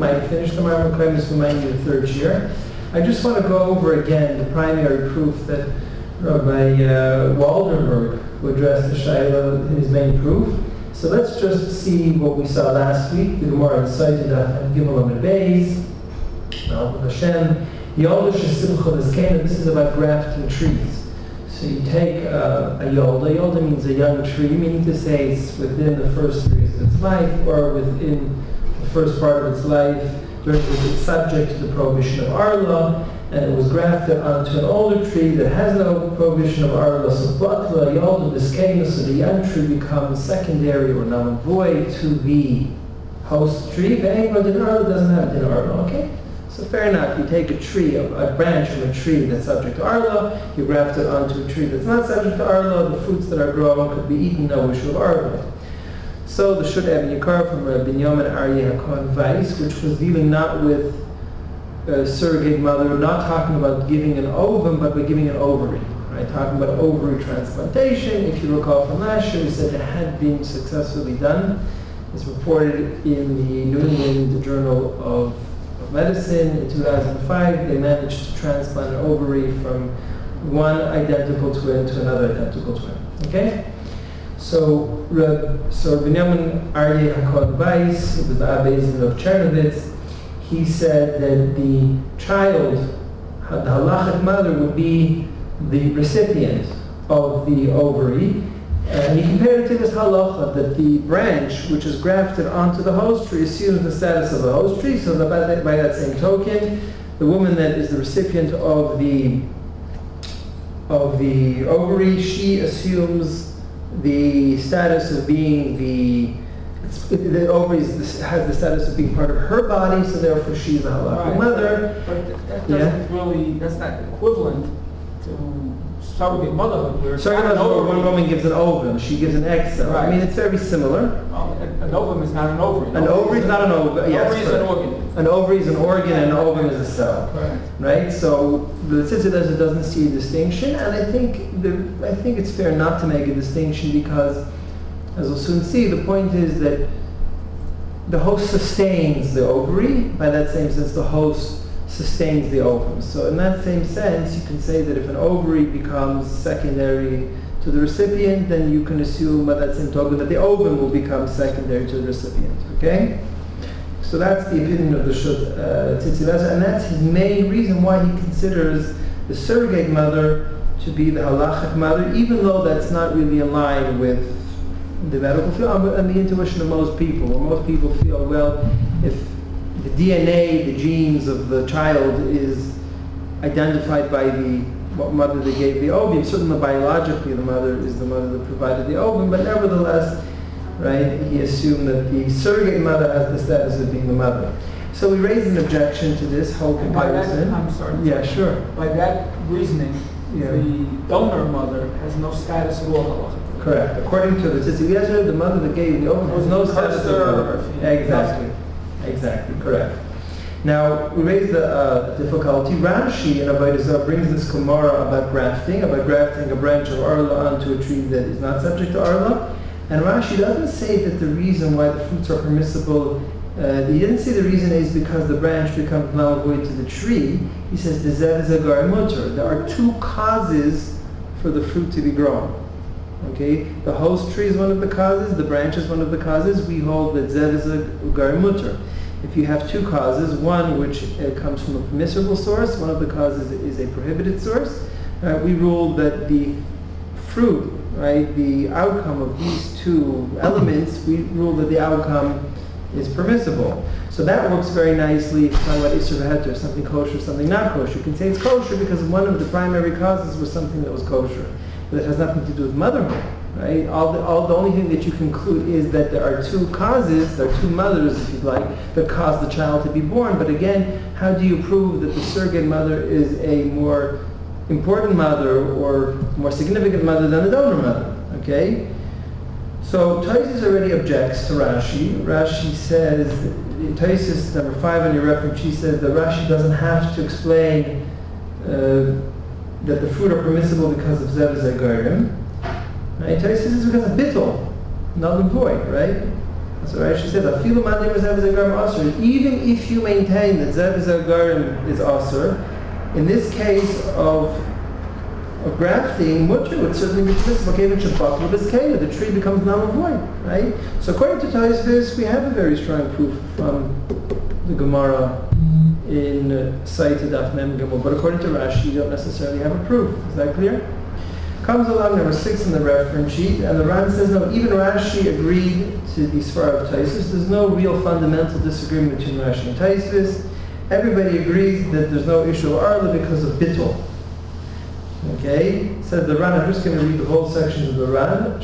might finish the Marmar Kaimis for the third year. I just want to go over again the primary proof that Rabbi Waldenberg, who addressed the Shaila, his main proof. So let's just see what we saw last week. The Gemara cited Gimel Amud Beis, Hashem, Yolda Shesimcha L'Zkein. This is about grafting trees. So you take a Yolda. Yolda means a young tree, meaning to say it's within the first 3 years of its life, or within the first part of its life, during which it's subject to the prohibition of Arla, and it was grafted onto an older tree that has no prohibition of Arla. So Batla Yolda L'Zkein, so the young tree becomes secondary or non-void to the host tree. The Anglo Din Arla doesn't have Din Arla, okay? So fair enough, you take a tree, a branch from a tree that's subject to Arla, you graft it onto a tree that's not subject to Arla, the fruits that are grown could be eaten, no issue of Arla. So the Shut Eben Yikar from Binyamin Aryeh HaKohen Weiss, which was dealing not with a surrogate mother, not talking about giving an ovum, but by giving an ovary, right? Talking about ovary transplantation. If you recall from last year, we said it had been successfully done. It's reported in the New England Journal of Medicine in 2005. They managed to transplant an ovary from one identical twin to another identical twin. Okay? So Binyamin Aryeh HaKohen Weiss, who was the Abbezin of Chernovitz, he said that the child, the halachic mother, would be the recipient of the ovary. And he compared it to this halacha that the branch which is grafted onto the host tree assumes the status of the host tree. So that by that same token, the woman that is the recipient of the ovary, she assumes the status of being the ovary has the status of being part of her body, so therefore she's the halachic mother. But that doesn't really, that's not equivalent to surrogate motherhood. Where surrogate motherhood, one woman gives an ovum, she gives an egg cell. Right. I mean, it's very similar. An ovum is not an ovary. An ovary is not an ovum. Yes, ovary is an organ. An ovary is an organ, and an ovum is a cell. Right. So the Tzitzi Lezer doesn't see a distinction, and I think it's fair not to make a distinction because, as we'll soon see, the point is that the host sustains the ovary. By that same sense, the host sustains the ovum. So in that same sense, you can say that if an ovary becomes secondary to the recipient, then you can assume by that same token that the ovum will become secondary to the recipient. Okay? So that's the opinion of the Tzitzi Lezer, and that's his main reason why he considers the surrogate mother to be the halachic mother, even though that's not really in line with the medical field and the intuition of most people. Where most people feel, well, if the DNA, the genes of the child is identified by what mother they gave the ovum, certainly biologically the mother is the mother that provided the ovum, but nevertheless, right, he assumed that the surrogate mother has the status of being the mother. So we raised an objection to this whole comparison. I'm sorry. Yeah, sure. By that reasoning, the donor mother has no status at all. Correct. According to the Tzitzi Lezer, the mother that gave the ovum has no status of mother. Exactly. Correct. Now, we raised the difficulty. Rashi in Avodah Zarah brings this Gemara about grafting a branch of Arla onto a tree that is not subject to Arla. And Rashi doesn't say that the reason why the fruits are permissible, he didn't say the reason is because the branch becomes null and void to the tree. He says the zev is a gar mutter. There are 2 causes for the fruit to be grown. Okay, the host tree is one of the causes, the branch is one of the causes. We hold that zev is a gar mutter. If you have 2 causes, one which comes from a permissible source, one of the causes is a prohibited source, we rule that the fruit, right, the outcome of these 2 elements, we rule that the outcome is permissible. So that works very nicely if you talk about Isser V'Heter, something kosher, something not kosher. You can say it's kosher because one of the primary causes was something that was kosher. But it has nothing to do with motherhood, right? The only thing that you conclude is that there are 2 causes, there are 2 mothers, if you'd like, that cause the child to be born. But again, how do you prove that the surrogate mother is a more important mother or more significant mother than the donor mother? Okay? So Taisus already objects to Rashi. Rashi says, Taisus number 5 on your reference, she says that Rashi doesn't have to explain that the fruit are permissible because of Zev Zegarim. Right? Taisus is because of Bittul, null and void, right? So Rashi says, "Afilu madim zev zagarim asur." Even if you maintain that zev zagarim is asur, in this case of grafting, mutter would certainly be permissible. The tree becomes null and void, right? So according to Tosfos, we have a very strong proof from the Gemara in Saita Daf Mem Gimel, but according to Rashi, you don't necessarily have a proof. Is that clear? Comes along number 6 in the reference sheet, and the Ran says, no, even Rashi agreed to the Svar of Tosfos. There's no real fundamental disagreement between Rashi and Tosfos. Everybody agrees that there's no issue of Arla because of Bittul. Okay? Says the Ran, I'm just going to read the whole sections of the Ran.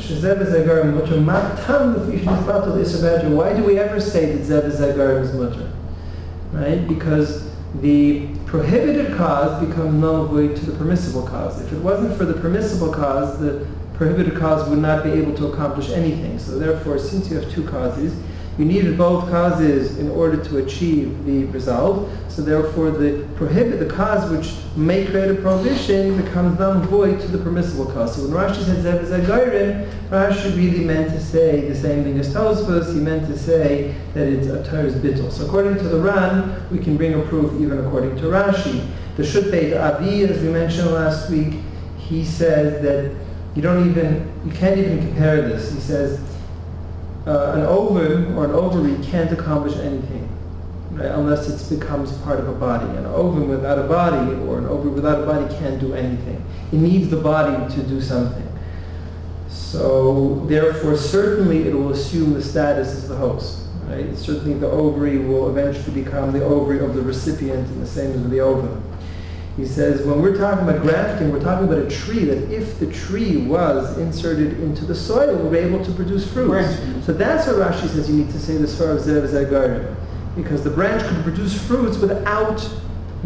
Why do we ever say that Zev Zagarim is mutter? Right? Because the prohibited cause becomes null and void to the permissible cause. If it wasn't for the permissible cause, the prohibited cause would not be able to accomplish anything. So therefore, since you have two causes, you needed both causes in order to achieve the result. So therefore, the cause which may create a prohibition becomes null and void to the permissible cause. So when Rashi said Zev Zagarim, Rashi really meant to say the same thing as Tosfos. He meant to say that it's a Torah's bittul. So according to the Ran, we can bring a proof even according to Rashi. The Shut Beit Avi, as we mentioned last week, he says that you can't even compare this. He says an ovum or an ovary can't accomplish anything, right, unless it becomes part of a body. An ovum without a body or an ovary without a body can't do anything. It needs the body to do something. So therefore, certainly it will assume the status as the host. Right? Certainly the ovary will eventually become the ovary of the recipient, and the same as with the ovum. He says, when we're talking about grafting, we're talking about a tree that if the tree was inserted into the soil, we'll be able to produce fruits. Right. So that's what Rashi says you need to say this far of Zev Zagarim. Because the branch could produce fruits without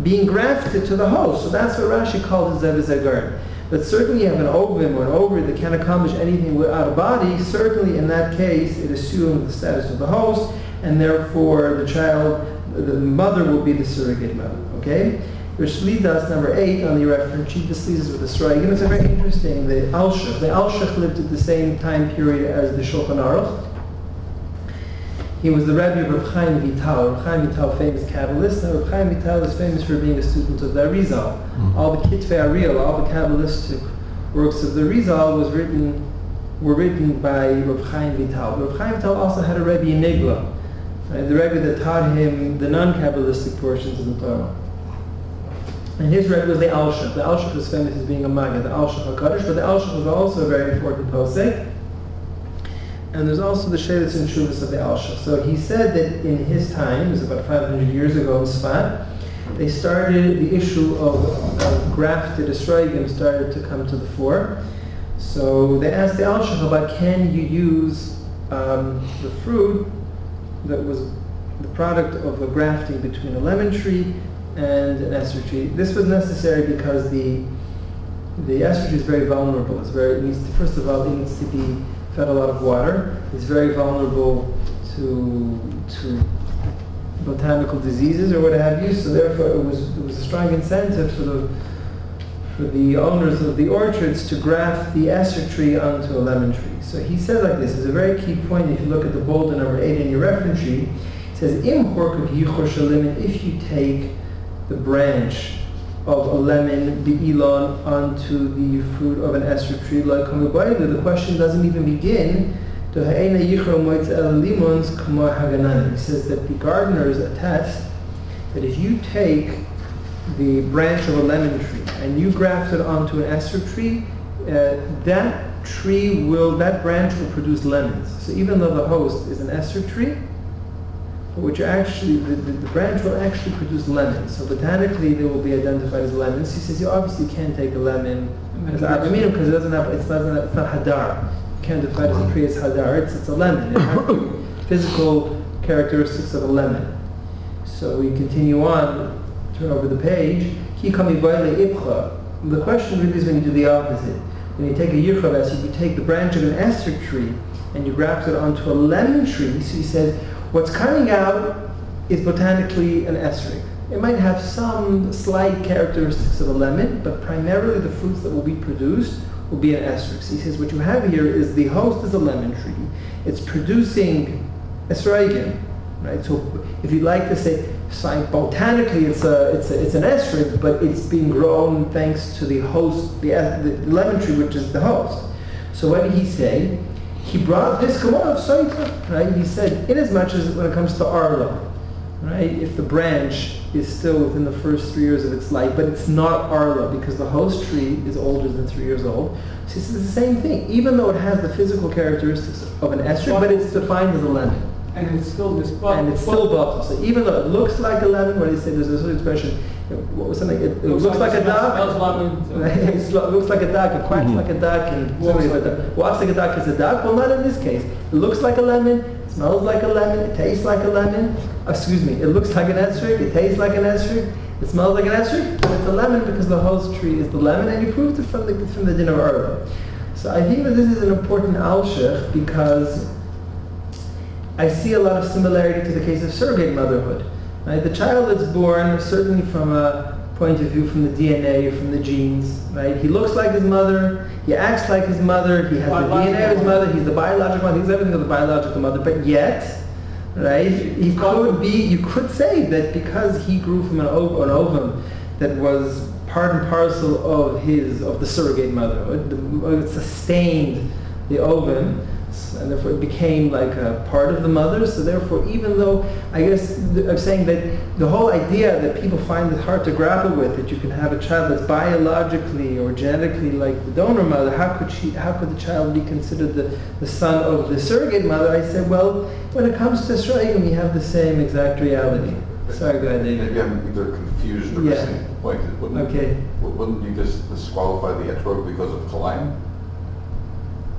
being grafted to the host. So that's what Rashi called Zev Zagarim. But certainly you have an ovum or an ovary that can't accomplish anything without a body. Certainly in that case, it assumes the status of the host, and therefore the mother will be the surrogate mother. Okay? Which leads us, number 8 on the reference sheet. This leads us with the Sroigim. It's very interesting. The Alshich. The Alshich lived at the same time period as the Shulchan Aruch. He was the Rebbe of Reb Chaim Vital. Reb Chaim Vital, famous Kabbalist. Now, Reb Chaim Vital is famous for being a student of the Arizal. All the Kitvei Ariel, all the Kabbalistic works of the Arizal were written by Reb Chaim Vital. Reb Chaim Vital also had a Rebbe in Nigla, right? The Rebbe that taught him the non-Kabbalistic portions of the Torah. And his Rebbe was the Alshich. The Alshich was famous as being a Maggid, the Alshich HaKadosh, but the Alshich was also a very important posek. And there's also the Sheretz and Shuvas of the Alshich. So he said that in his time, it was about 500 years ago in Sfat, they started, the issue of grafted Esrogim started to come to the fore. So they asked the Alshich about, can you use the fruit that was the product of a grafting between a lemon tree and an ester tree. This was necessary because the ester tree is very vulnerable. First of all, it needs to be fed a lot of water. It's very vulnerable to botanical diseases or what have you. So therefore, it was a strong incentive for the owners of the orchards to graft the ester tree onto a lemon tree. So he said like this. It's a very key point. If you look at the bold number 8 in your reference sheet, it says, "Im horkav yichor shalim." If you take the branch of a lemon, the elon, onto the fruit of an ester tree, like the question doesn't even begin. He says that the gardeners attest that if you take the branch of a lemon tree and you graft it onto an ester tree, that branch will produce lemons. So even though the host is an ester tree, which actually, the branch will actually produce lemons. So botanically, they will be identified as lemons. He says you obviously can't take a lemon as abimino because it's not hadar. You can't define as a tree as hadar. It's a lemon. It has the physical characteristics of a lemon. So we continue on. Turn over the page. The question really is when you do the opposite. When you take a yirchav, you take the branch of an ester tree and you graft it onto a lemon tree. So he says, what's coming out is botanically an esrig. It might have some slight characteristics of a lemon, but primarily the fruits that will be produced will be an esrig. So he says what you have here is the host is a lemon tree. It's producing esrogim, right? So if you'd like to say, botanically it's an esrog, but it's being grown thanks to the host, the lemon tree, which is the host. So what did he say? He brought this Gemara of Soita, right? He said, in as much as when it comes to Arla, right? If the branch is still within the first 3 years of its life, but it's not Arla because the host tree is older than 3 years old. So this is the same thing, even though it has the physical characteristics of an esrog, but it's defined as a lemon. And it's still this And it's still bottle. So even though it looks like a lemon, what do you say? There's this expression. What was something? It looks like a duck. It looks like a duck. It quacks like a duck, and walks like a duck is a duck. Well, not in this case. It looks like a lemon. It smells like a lemon. It tastes like a lemon. Excuse me. It looks like an esrog. It tastes like an esrog. It smells like an esrog. But it's a lemon because the host tree is the lemon, and you proved it from the din of Arba. So I think that this is an important alshich because I see a lot of similarity to the case of surrogate motherhood. Right? The child that's born, certainly from a point of view from the DNA, from the genes, right? He looks like his mother, he acts like his mother, he has the DNA of his mother, he's the biological mother, he's everything of the biological mother, but yet, right, he could be, you could say that because he grew from an ovum that was part and parcel of the surrogate motherhood, it sustained the ovum, and therefore it became like a part of the mother. So therefore, even though I guess I'm saying that the whole idea that people find it hard to grapple with, that you can have a child that's biologically or genetically like the donor mother, how could the child be considered the son of the surrogate mother? I said, well, when it comes to Israel, we have the same exact reality. Sorry, go ahead, David. Maybe I'm either confused or missing the point. Wouldn't you just disqualify the etrog because of Kalayim?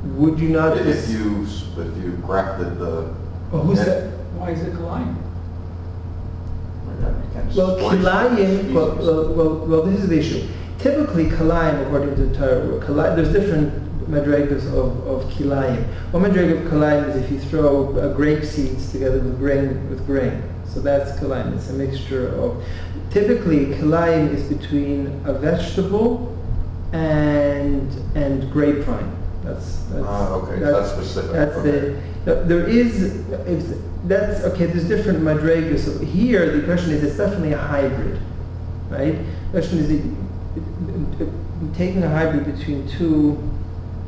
Would you not? If you grafted the... Well, who said? Why is it Kalayim? Well, Kilayim, well, this is the issue. Typically, Kilayim, according to the Torah, there's different madrigas of Kilayim. One madrig of Kilayim is if you throw grape seeds together with grain. So that's Kilayim. It's a mixture of... Typically, Kilayim is between a vegetable and grapevine. That's specific. There's different madrigas. So here, the question is, it's definitely a hybrid, right? The question is, taking a hybrid between two.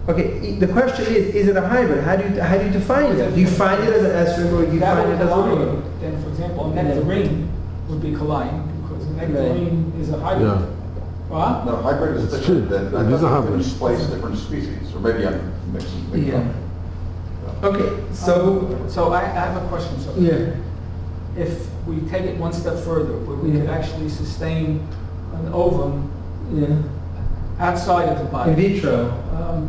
Okay, the question is it a hybrid? How do you define it? Do you find it as an esrog or do you find it as a woman? Then, for example, a nectarine would be Kalayim because a nectarine is a hybrid. Yeah. What? No, hybrid is different. That doesn't displace different species. Or maybe I'm mixing up. Okay, so I have a question. So if we take it one step further, where we could actually sustain an ovum outside of the body. In vitro.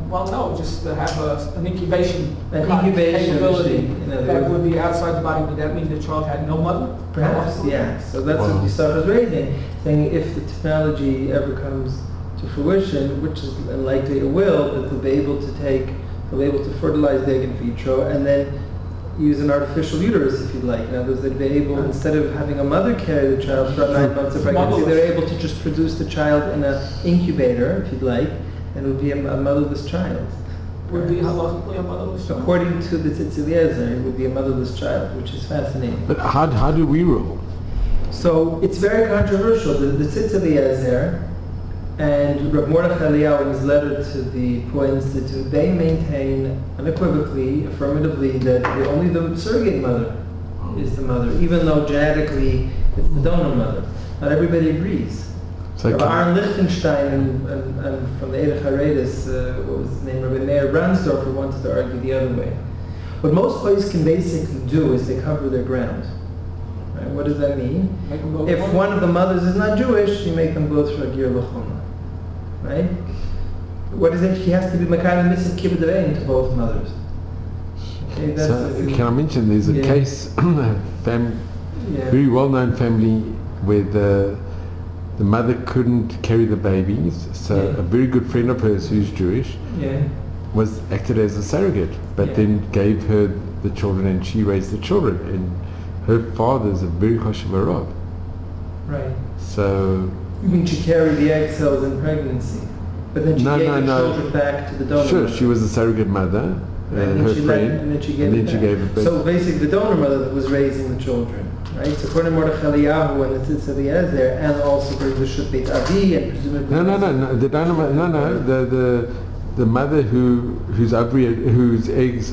Well, no, just to have an incubation capability that would be outside the body. Would that mean the child had no mother? Perhaps, yeah. So that's what Yisach is raising, saying if the technology ever comes to fruition, which is likely it will, that they'll be able to fertilize the egg in vitro and then use an artificial uterus, if you like. In other words, they'd be able, instead of having a mother carry the child throughout 9 months of pregnancy, they're able to just produce the child in an incubator, if you'd like, and it would be a motherless child. Would be halachically a motherless child? According to the Tzitz Eliezer, it would be a motherless child, which is fascinating. But how do we rule? So it's very controversial. The Tzitz Eliezer and Rav Mordechai Eliyahu in his letter to the Poa Institute, they maintain unequivocally, affirmatively, that only the surrogate mother is the mother, even though genetically it's the donor mother. Not everybody agrees. So Aaron Lichtenstein and from the Eidach HaRedis, what was his name, Rabbi Meir Brandsdorfer wanted to argue the other way. What most places can basically do is they cover their ground. Right? What does that mean? If one of the mothers is not Jewish, you make them go through a Gir L'choma. Right? What is it? She has to be Makayim Mitzvah Kibbutz Devayin to both mothers. Okay, can I mention there's a case, very well-known family where the mother couldn't carry the babies, so a very good friend of hers who's Jewish was acted as a surrogate, but then gave her the children and she raised the children, and her father's a very chashuv rav. Right. So you mean she carried the egg cells in pregnancy, but then she gave the children back to the donor? Sure, she was a surrogate mother, her friend, and then she and then she gave it back. So basically, the donor mother was raising the children, right? So according to Mordechai Eliyahu and the Tzitz Eliezer, and also for the Shut Beit Avi, and presumably No. The donor, the mother whose eggs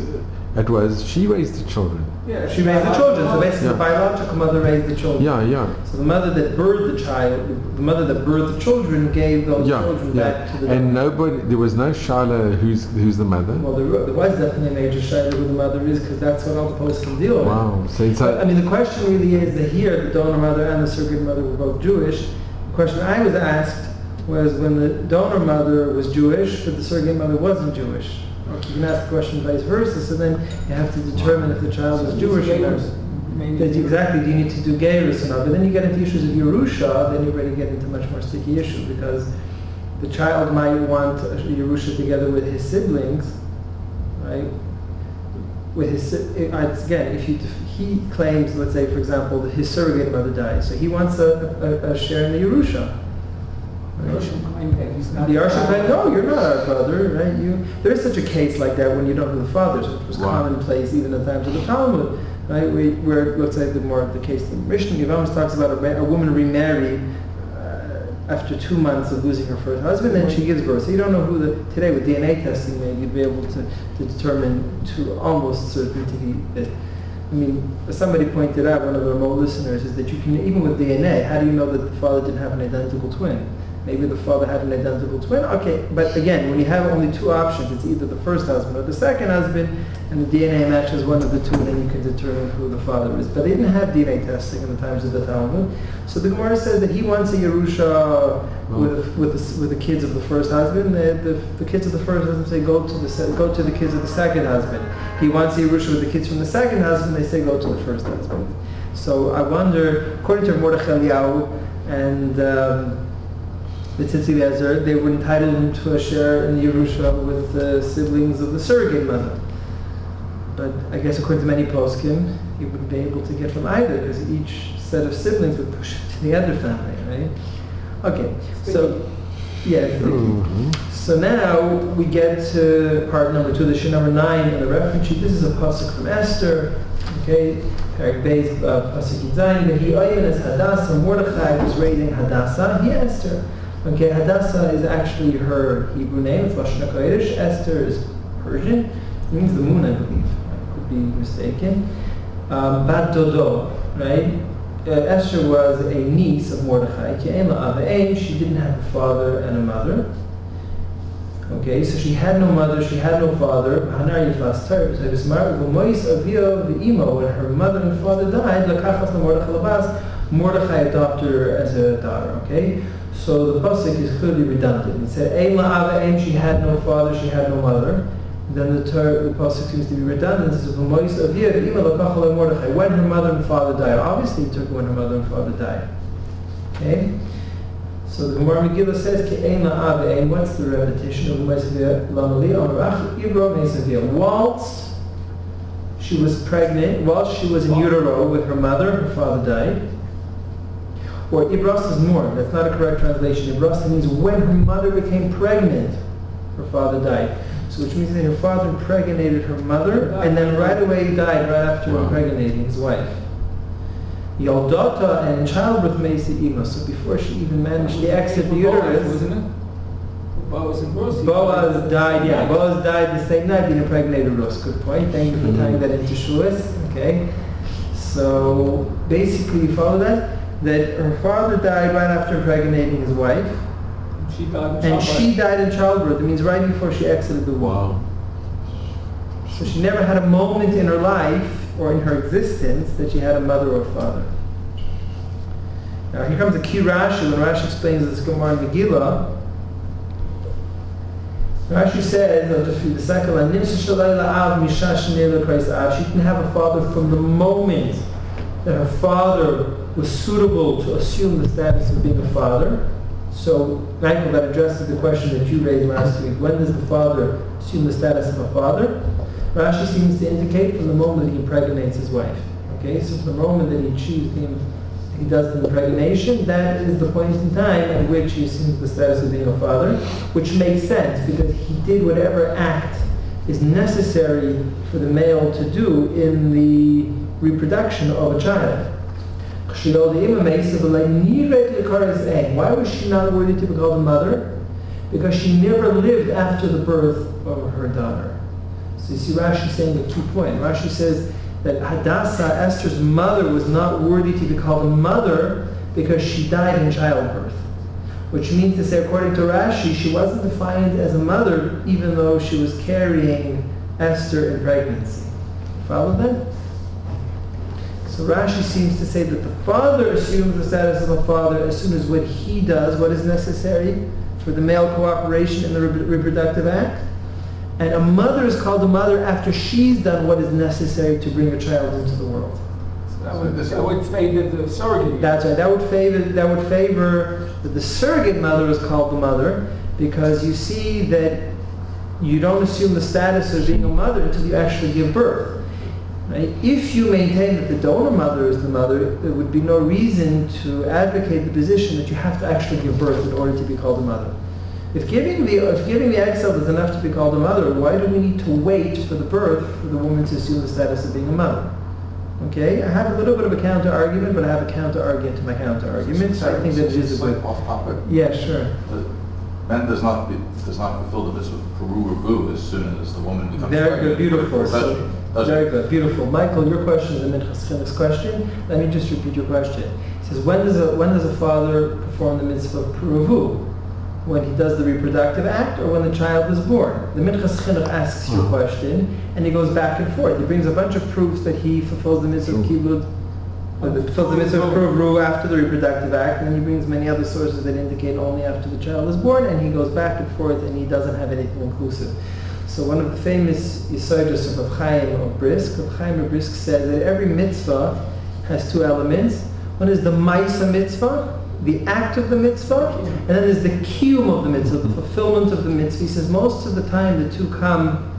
it was, she raised the children. Yeah, she raised the children. So basically, Yeah. the biological mother raised the children. Yeah. So the mother that birthed the child, the mother that birthed the children, gave those children back to the And donor. there was no Shaila who's the mother. Well, there was definitely a major shaila who the mother is, because that's what all the posts can deal with. Wow. So it's But, I mean, the question really is that here, the donor mother and the surrogate mother were both Jewish. The question I was asked was when the donor mother was Jewish, but the surrogate mother wasn't Jewish. Okay, you can ask the question vice versa, so then you have to determine if the child is Jewish or not. That's exactly, do you need to do Geirus or not? But then you get into issues of Yerusha, then you already get into much more sticky issue, because the child might want a Yerusha together with his siblings, right? With his, again, if he claims, let's say, for example, that his surrogate mother dies, so he wants a share in the Yerusha. The Yarshim claim that he's not. The Yarshim claim, no, you're not our brother, right? There is such a case like that when you don't know the fathers, which was commonplace even in times of the Talmud, right? Where it looks like the case the Mishnah Yevamos talks about a woman remarried after 2 months of losing her first husband, then she gives birth. So you don't know today with DNA testing, maybe you'd be able to determine to almost certainty that. I mean, somebody pointed out, one of our remote listeners, is that you can, even with DNA, how do you know that the father didn't have an identical twin? Maybe the father had an identical twin. Okay, but again, when you have only two options, it's either the first husband or the second husband, and the DNA matches one of the two, and then you can determine who the father is. But they didn't have DNA testing in the times of the Talmud. So the Gemara says that he wants a Yerusha with the kids of the first husband. The kids of the first husband say go to the kids of the second husband. He wants a Yerusha with the kids from the second husband. They say go to the first husband. So I wonder, according to Mordechai Eliyahu and the Tzitz Eliezer, they were entitled to a share in the Yerusha with the siblings of the surrogate mother. But I guess according to many poskim, he wouldn't be able to get from either, because each set of siblings would push it to the other family, right? Okay, so, yeah. So now we get to part number 2, the Shir number 9 in the reference sheet. This is a pasuk from Esther, okay? Parak Beis, pasuk Yitzayin. But he as Hadassah. Mordechai was raising Hadassah. He Esther. Okay, Hadassah is actually her Hebrew name. It's Lashon HaKodesh. Esther is Persian. It means the moon, I believe. I could be mistaken. Bat Dodo, right? Esther was a niece of Mordechai. She didn't have a father and a mother. Okay, so she had no mother, she had no father. When her mother and father died, Mordechai adopted her as a daughter. Okay, so the pasuk is clearly redundant. It said, she had no father, she had no mother. Then the pasuk seems to be redundant. It says, when her mother and father died. Obviously, it took when her mother and father died. Okay. So the Gemara Megillah says, what's the repetition of whilst she was pregnant, whilst she was in utero with her mother, her father died. Or Ibras is more, that's not a correct translation. Ibras means when her mother became pregnant, her father died. So which means that her father impregnated her mother, and then right away he died right after impregnating his wife. Yoldata and childbirth Meisi Ima. So before she even managed to exit the uterus, wasn't it? Boaz died. Yeah, Boaz died the same night he impregnated Rus. Good point. Thank you for tying that into Shuas. Okay. So basically, you follow that her father died right after impregnating his wife. She died in childbirth. It means right before she exited the womb. Wow. So she never had a moment in her life or in her existence that she had a mother or father. Now here comes a key Rashi. When Rashi explains this Gemara in Megillah, Rashi says, I'll just read the second line, she didn't have a father from the moment that her father was suitable to assume the status of being a father. So, Michael, that addresses the question that you raised last week. When does the father assume the status of a father? Rashi seems to indicate from the moment he impregnates his wife. Okay, so from the moment that he does the impregnation, that is the point in time at which he assumes the status of being a father, which makes sense because he did whatever act is necessary for the male to do in the reproduction of a child. Why was she not worthy to be called a mother? Because she never lived after the birth of her daughter. So you see Rashi saying a key point. Rashi says that Hadassah, Esther's mother, was not worthy to be called a mother because she died in childbirth. Which means to say, according to Rashi, she wasn't defined as a mother even though she was carrying Esther in pregnancy. Follow that? So Rashi seems to say that the father assumes the status of a father as soon as what he does, what is necessary for the male cooperation in the reproductive act. And a mother is called a mother after she's done what is necessary to bring a child into the world. So that would favor the surrogate. That's right. That would favor that the surrogate mother is called the mother, because you see that you don't assume the status of being a mother until you actually give birth. Right? If you maintain that the donor mother is the mother, there would be no reason to advocate the position that you have to actually give birth in order to be called a mother. If giving the egg cell is enough to be called a mother, why do we need to wait for the birth for the woman to assume the status of being a mother? Okay, I have a little bit of a counter-argument, but I have a counter-argument to my counter-argument, so I think that it is a good... Off topic. Yeah, sure. The man does not fulfill the mitzvah of Peru or Boo as soon as the woman becomes Very pregnant. good, beautiful. So, very good, beautiful. Michael, your question is the Minchas Chinuch's question. Let me just repeat your question. It says, when does a father perform the mitzvah of Peru? When he does the reproductive act or when the child is born? The Minchas Chinuch asks you a question and he goes back and forth. He brings a bunch of proofs that he fulfills the mitzvah of Kibud, fulfills the mitzvah of Peru after the reproductive act, and then he brings many other sources that indicate only after the child is born, and he goes back and forth and he doesn't have anything inclusive. So one of the famous Yesodus of Rav Chaim of Brisk said that every mitzvah has two elements. One is the Maisa mitzvah, the act of the mitzvah, and then there's the kiyum of the mitzvah, the fulfillment of the mitzvah. He says most of the time the two come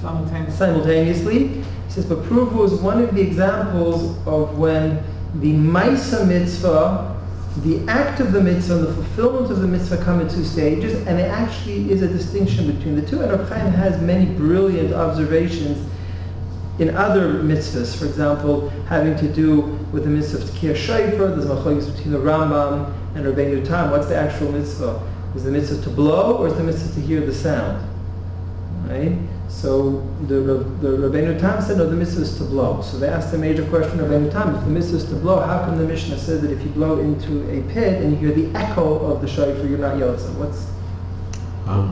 simultaneously. He says, but Pruvu is one of the examples of when the Maisa mitzvah, the act of the mitzvah, and the fulfillment of the mitzvah come in two stages, and there actually is a distinction between the two. And Rav Chaim has many brilliant observations in other mitzvahs, for example, having to do with the mitzvah of Tekiyah Shofar. There's machlokes between the Rambam and Rabbeinu Tam. What's the actual mitzvah? Is the mitzvah to blow or is the mitzvah to hear the sound? Right? So the Rabbeinu Tam said, no, the mitzvah is to blow. So they asked the major question of Rabbeinu Tam, if the mitzvah is to blow, how come the Mishnah says that if you blow into a pit and you hear the echo of the shofar, you're not yotza?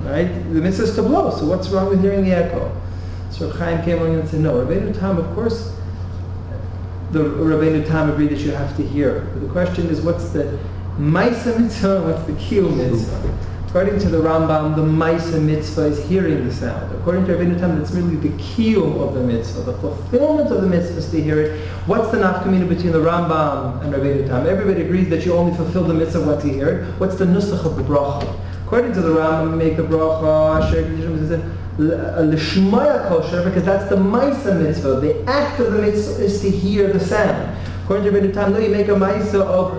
Right? The mitzvah is to blow, so what's wrong with hearing the echo? So Chaim came along and said, no, Rabbeinu Tam, of course, the Rabbeinu Tam agreed that you have to hear. But the question is, what's the Maisa mitzvah, what's the Kiyum mitzvah? According to the Rambam, the Maisa mitzvah is hearing the sound. According to Rabbeinu Tam, that's merely the Kiyum of the mitzvah. The fulfillment of the mitzvah is to hear it. What's the nafkamina between the Rambam and Rabbeinu Tam? Everybody agrees that you only fulfill the mitzvah once you hear it. What's the nusach of the bracha? According to the Rambam, you make the bracha, l'shmaya kol shofar, because that's the Maisa mitzvah. The act of the mitzvah is to hear the sound. According to Rabbeinu Tam, no, you make a Maisa of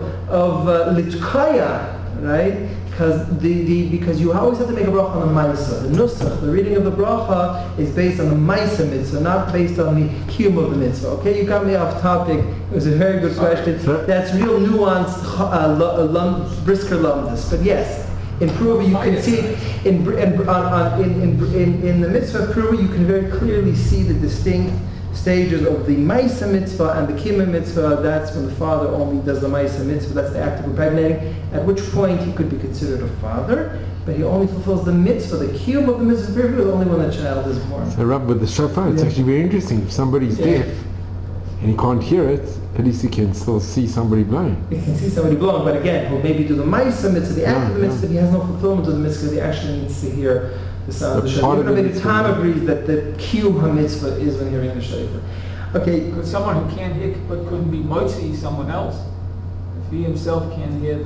litkaya, right? Because you always have to make a bracha on the Maisa. The nusach, the reading of the bracha, is based on the Maisa mitzvah, not based on the kiyum of the mitzvah. Okay, you got me off topic. It was a very good question. That's real nuanced brisker lumdus. But yes, in Peru you can see in the mitzvah of Peru you can very clearly see the distinct stages of the Maisa mitzvah and the Kiyum mitzvah. That's when the father only does the Maisa mitzvah, that's the act of impregnating, at which point he could be considered a father, but he only fulfills the mitzvah, the Kiyum of the mitzvah period, only when the child is born. So Rab, with the shofar, it's actually very interesting. If somebody's deaf and he can't hear it, at least he can still see somebody blowing. He can see somebody blowing, but again, he'll maybe do the Maisa mitzvah, the act of the mitzvah, but he has no fulfillment of the mitzvah because he actually needs to hear the sound of the shofar. Rabbeinu Tam agrees that the Kiyum HaMitzvah is when hearing the shofar. Okay. Because someone who can't hear but couldn't be motzi someone else. If he himself can't hear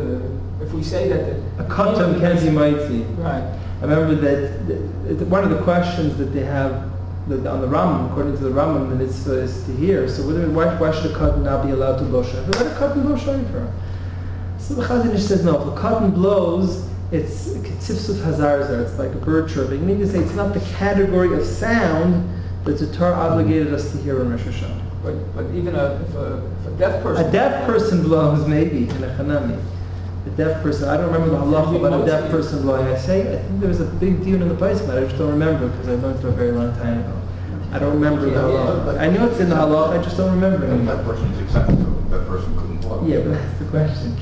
if we say that a katan can't be motzi. Right. I remember that one of the questions that they have on the Rambam, according to the Rambam, the mitzvah is to hear. So why should a katan not be allowed to blow shofar? Let a katan blow shofar. So the Chazon Ish says no. If a katan blows, it's Ketzifsuf Hazarzer, it's like a bird chirping. I mean to say it's not the category of sound that the Torah obligated us to hear on Rosh Hashanah. But even if a deaf person... A deaf person blows, maybe, in a Hanami. A deaf person, I don't remember the halacha about a deaf person blowing. I think there was a big deal in the place, but I just don't remember because I learned it a very long time ago. I don't remember the halacha. I know it's in the halacha, I just don't remember it. That person's exempt, so that person couldn't blow. Yeah, but that's the question.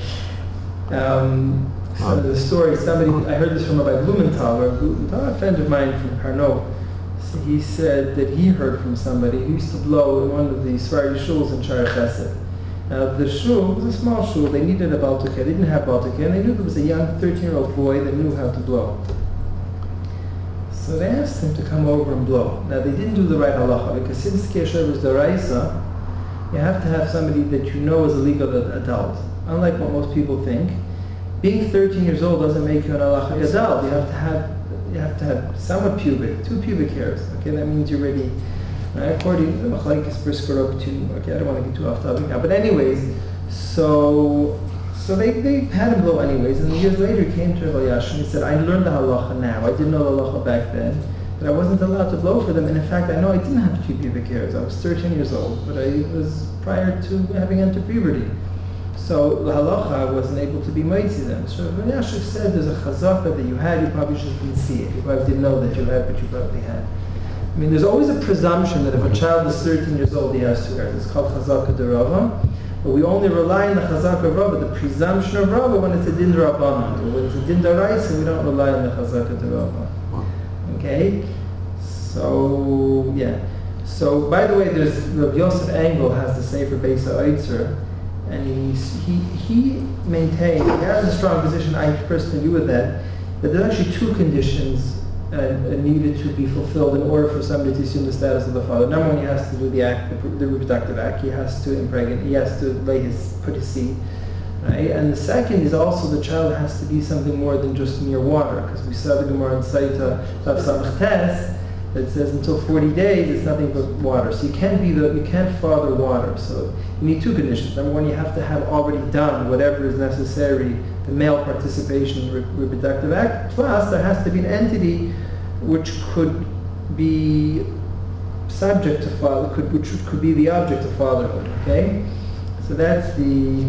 So the story, I heard this from Rabbi Blumenthal, a friend of mine from Karno. So he said that he heard from somebody who used to blow in one of the Sephardi shuls in Shara Chesed. Now the shul was a small shul, they needed a baltuke, they didn't have baltuke, and they knew there was a young 13-year-old boy that knew how to blow. So they asked him to come over and blow. Now they didn't do the right halacha, because since Kesher was deraisa, you have to have somebody that you know is a legal adult. Unlike what most people think, being 13 years old doesn't make you an halachic adult. You have to have somewhat pubic, 2 pubic hairs. Okay, that means you're ready. According to the Machlekes Brisker up to, okay, I don't want to get too off topic now, but anyways, so they had him blow anyways, and years later he came to Rabbi Yashin and he said, I learned the halacha now. I didn't know the halacha back then, but I wasn't allowed to blow for them. And in fact, I know I didn't have 2 pubic hairs. I was 13 years old, but I was prior to having entered puberty. So the halacha wasn't able to be mighty then. So Rabbi Yashin said there's a chazaka that you had, you probably just didn't see it. You probably didn't know that you had, but you probably had. I mean, there's always a presumption that if a child is 13 years old, he has 2 hairs. It's called chazaka de Rava. But we only rely on the chazaka of Rava, the presumption of Rava, when it's a din Rabbanan. Or when it's a din daraisa, we don't rely on the chazaka de Rava. Okay? So, yeah. So, by the way, there's Rabbi Yosef Engel has the Sefer Beis HaOitzer, and he maintained, he has a strong position, I personally agree with that there's actually 2 conditions needed to be fulfilled in order for somebody to assume the status of the father. Number one, he has to do the act, the reproductive act. He has to impregnate. He has to put his seed. Right? And the second is also the child has to be something more than just mere water, because we saw the Gemara in Saita Tav Samach Tes that says until 40 days it's nothing but water. So you can't father water. So you need 2 conditions. Number one, you have to have already done whatever is necessary, the male participation in the reproductive act, plus there has to be an entity which could be subject to father, which could be the object of fatherhood. Okay, so that's the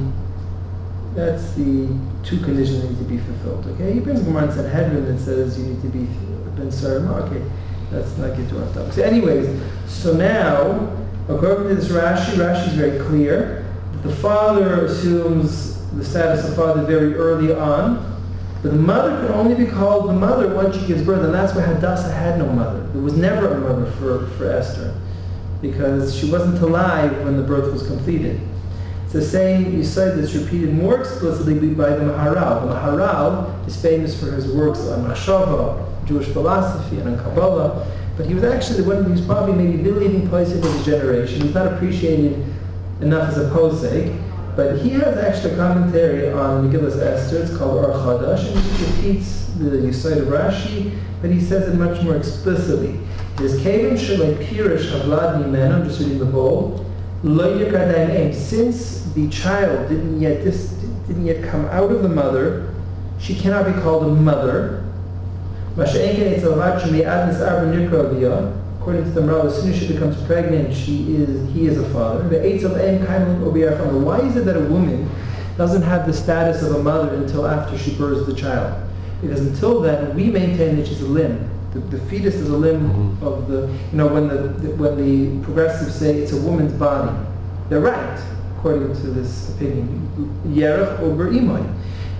2 conditions that need to be fulfilled. Okay, he brings Gemara and Sanhedrin that says you need to be ben Sarim. Okay, let's not get too off topic. So anyways, so now according to this Rashi is very clear. The father assumes the status of father very early on, but the mother can only be called the mother once she gives birth, and that's why Hadassah had no mother. There was never a mother for Esther, because she wasn't alive when the birth was completed. It's the same Yesod that's repeated more explicitly by the Maharal. The Maharal is famous for his works on Machshava, Jewish philosophy, and on Kabbalah, but he was actually the one who's probably maybe the leading place of his generation. He's not appreciated enough as a posek, but he has actually a commentary on Megillas Esther. It's called Or Chadash, and he repeats the Yesod of Rashi, but he says it much more explicitly. There's Kevin Shalei Pirish Havlad Mimena, I'm just reading the bold, Lo Yekadayin Aim. Since the child didn't yet come out of the mother, she cannot be called a mother. According to the Maharal, as soon as she becomes pregnant, he is a father. Why is it that a woman doesn't have the status of a mother until after she births the child? Because until then, we maintain that she's a limb. The fetus is a limb of the, when the progressives say it's a woman's body, they're right, according to this opinion. Yerach over Imoy.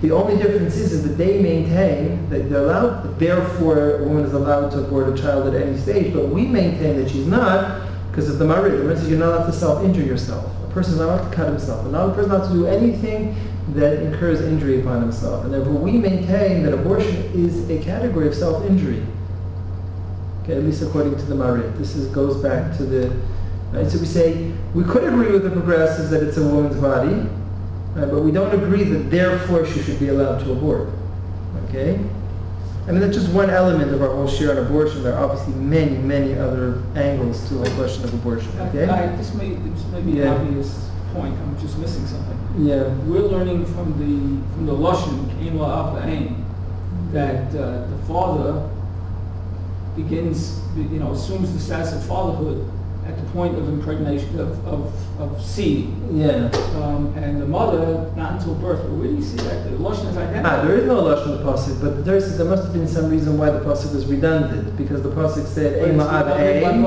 The only difference is that they maintain that they're allowed, therefore a woman is allowed to abort a child at any stage, but we maintain that she's not because of the Marid. The Marid says you're not allowed to self-injure yourself. A person is not allowed to cut himself. Another person is not allowed to do anything that incurs injury upon himself. And therefore we maintain that abortion is a category of self-injury. Okay, at least according to the Marid. This goes back to the... Right? So we say, we could agree with the progressives that it's a woman's body, but we don't agree that therefore she should be allowed to abort. Okay? I mean, that's just one element of our whole share on abortion. There are obviously many, many other angles to the whole question of abortion. Okay? This may be an obvious point. I'm just missing something. Yeah. We're learning from the Lashon, Ein La'av La'ain. that the father begins, assumes the status of fatherhood at the point of impregnation of seed. Yeah. And the mother, not until birth. But where do you see that? The Lashon is identical. There is no Lashon in the Pasuk, but there must have been some reason why the Pasuk was redundant, because the Pasuk said, Ein la'av ein.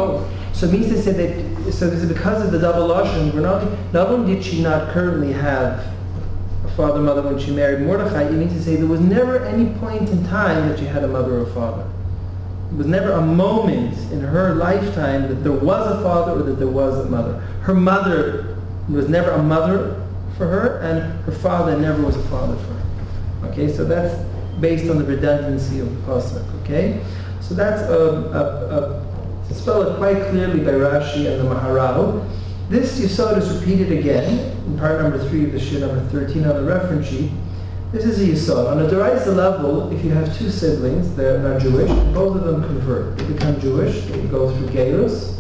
So it means to say that, so this is because of the double Lashon, not only did she not currently have a father, mother when she married Mordechai, you mean to say there was never any point in time that she had a mother or father. There was never a moment in her lifetime that there was a father or that there was a mother. Her mother was never a mother for her, and her father never was a father for her. Okay, so that's based on the redundancy of the pasuk. Okay, so that's to spell it quite clearly by Rashi and the Maharal. This Yisod is repeated again in part number 3 of the Shir number 13 on the reference sheet. This is a Yisod. On a Doraisa level, if you have two siblings, they're not Jewish, both of them convert. They become Jewish, they go through Geirus.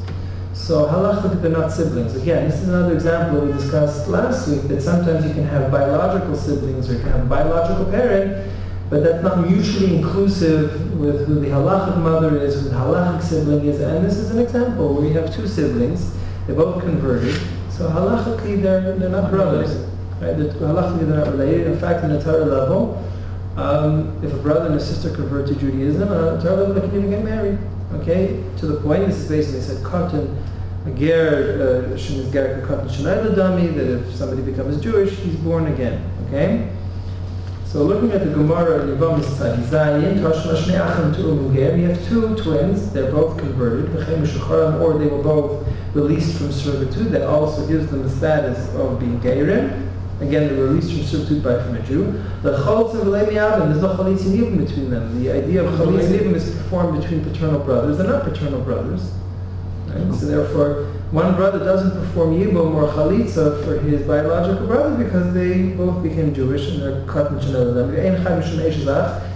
So halachically they're not siblings. Again, this is another example we discussed last week, that sometimes you can have biological siblings or you can have a biological parent, but that's not mutually inclusive with who the halachic mother is, who the halachic sibling is. And this is an example where you have two siblings, they both converted. So halachically they're not brothers. Right? Halachically they're not related. In fact, in the Torah level, if a brother and a sister convert to Judaism, on a Torah level they can even get married. Okay? To the point, this is basically said, Katan, Ger, Shem Ger Katan Shenai Ladami, that if somebody becomes Jewish, he's born again. Okay? So looking at the Gemara in Yevamos Zayin, Toshma Shnei Achim Tu'um Ger, we have two twins, they're both converted, or they were both released from servitude. That also gives them the status of being Gerim. Again, they were released from servitude from a Jew. The Chalutz and V'lei Mi'avim, there's no Chalitz Yibum between them. The idea of Chalitz Yibum is performed between paternal brothers. They're not paternal brothers. Right? So therefore, one brother doesn't perform Yibum or Chalitza for his biological brother because they both became Jewish and they're cut and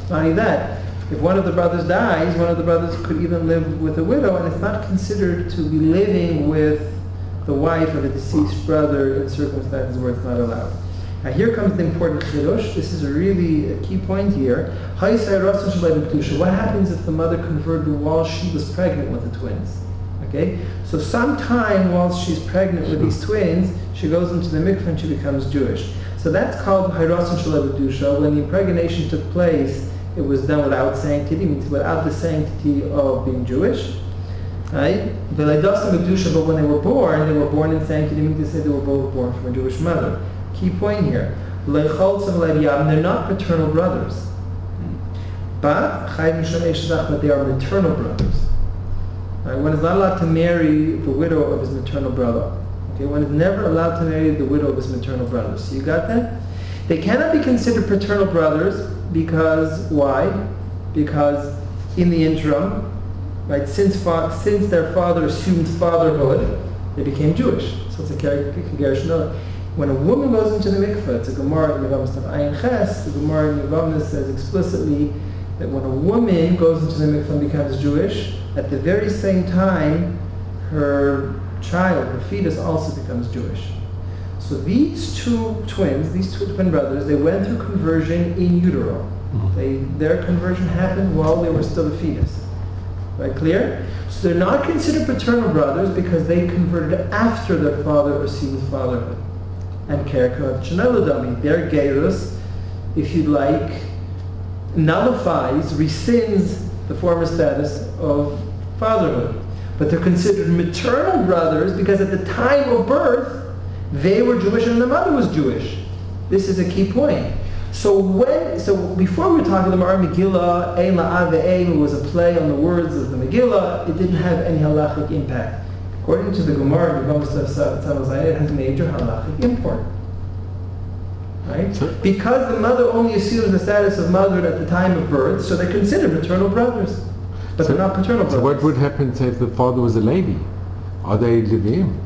not only that, if one of the brothers dies, one of the brothers could even live with a widow, and it's not considered to be living with the wife of the deceased brother in circumstances where it's not allowed. Now here comes the important chidush. This is really a key point here. What happens if the mother converted while she was pregnant with the twins? Okay, so sometime while she's pregnant with these twins, she goes into the mikveh and she becomes Jewish. So that's called Hayrasan Shalei B'Kedusha. When the impregnation took place, it was done without sanctity, means without the sanctity of being Jewish. Right? But when they were born in sanctity, meaning to say they were both born from a Jewish mother. Key point here. They're not paternal brothers. But they are maternal brothers. Right? One is not allowed to marry the widow of his maternal brother. Okay? One is never allowed to marry the widow of his maternal brother. So you got that? They cannot be considered paternal brothers because, why? Because in the interim, right, since their father assumed fatherhood, they became Jewish. So it's a Gershon. When a woman goes into the mikveh, it's a Gemara in Yevamos Ayin Ches, the Gemara in Yevamos says explicitly that when a woman goes into the mikveh and becomes Jewish, at the very same time, her child, her fetus, also becomes Jewish. So these two twins, these two twin brothers, they went through conversion in utero. Their conversion happened while they were still a fetus. Right, clear? So they're not considered paternal brothers because they converted after their father assumed fatherhood. And Kerkot Chanelodami, their Geirus, if you'd like, nullifies, rescinds the former status of fatherhood. But they're considered maternal brothers because at the time of birth, they were Jewish and the mother was Jewish. This is a key point. So before we were talking about the Megillah, Ein la'av ve'ein was a play on the words of the Megillah, it didn't have any halachic impact. According to the Gemara, it has major halachic import. Right? Because the mother only assumes the status of mother at the time of birth, so they're considered maternal brothers. But they're not paternal brothers. So what would happen, say, if the father was a Levi? Are they Levim?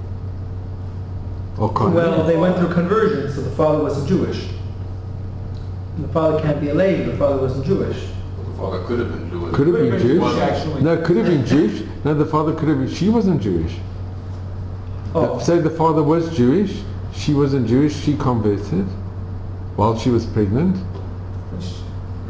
Or well, they went through conversion, so the father wasn't Jewish. The father can't be a Levi, the father wasn't Jewish. Well, the father could have been Jewish. Could have been Jewish? Actually. No, could have been Jewish. No, the father could have been, she wasn't Jewish. Oh. Say the father was Jewish, she wasn't Jewish, she converted while she was pregnant.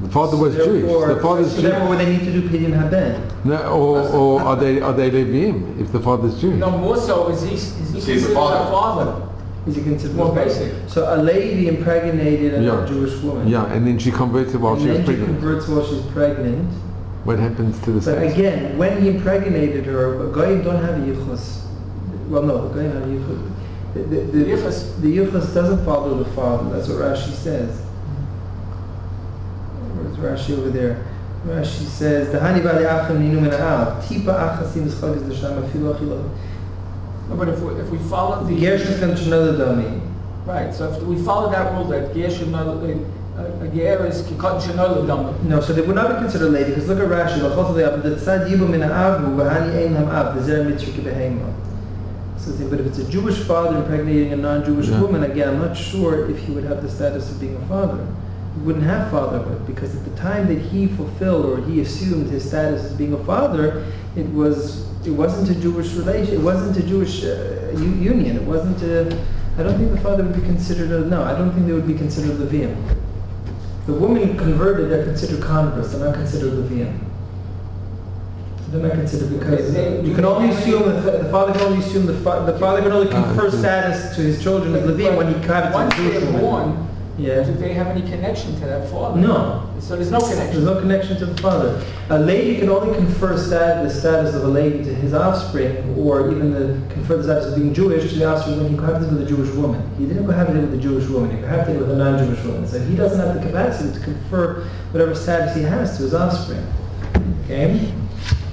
The father was Jewish. The father's so Jewish. therefore they need to do Pidyon Haben. No, or are they Leviim if the father's Jewish? No, more so is he considered a father? Is he considered More a father? basic. So a lady impregnated a Yeah. Jewish woman. Yeah, and then she converted while and she was then pregnant. she converts while she's pregnant. What happens to the But sex? again, when he impregnated her, Goyim don't have a yichus. Well, no, Goyim have a yichus. The yichus doesn't follow the father. That's what Rashi says. Where's Rashi over there? Rashi says, "The hani bali achim ninu min ha'av. Tipa achasim eschag is the shama filo achilo." No, but if we follow the Gershon kan shnada dami. right, so if we follow that rule that ger is kikot shenola dama. No, so they would not be considered a lady because look at Rashi. The tzad yibu min ha'avu v'hani ein ha'av. The zer mitzvah kibehema. So, but if it's a Jewish father impregnating a non-Jewish woman, again, I'm not sure if he would have the status of being a father. He wouldn't have fatherhood because at the time that he fulfilled or he assumed his status as being a father, it wasn't a Jewish relation. It wasn't a Jewish union. It wasn't a. I don't think the father would be considered a. No, I don't think they would be considered Levium. The woman converted; they're considered converts. They're not considered Levium. They're not considered because you can only assume the father can only assume the father can only confer status to his children as Levium when he cohabits Once with a Jewish they're woman. born, Yeah. do they have any connection to that father? No. So there's no connection. There's no connection to the father. A lady can only confer the status of a lady to his offspring, or even confer the status of being Jewish to the offspring when he cohabits with a Jewish woman. He didn't cohabit with a Jewish woman, he cohabited with a non-Jewish woman. So he doesn't have the capacity to confer whatever status he has to his offspring. Okay?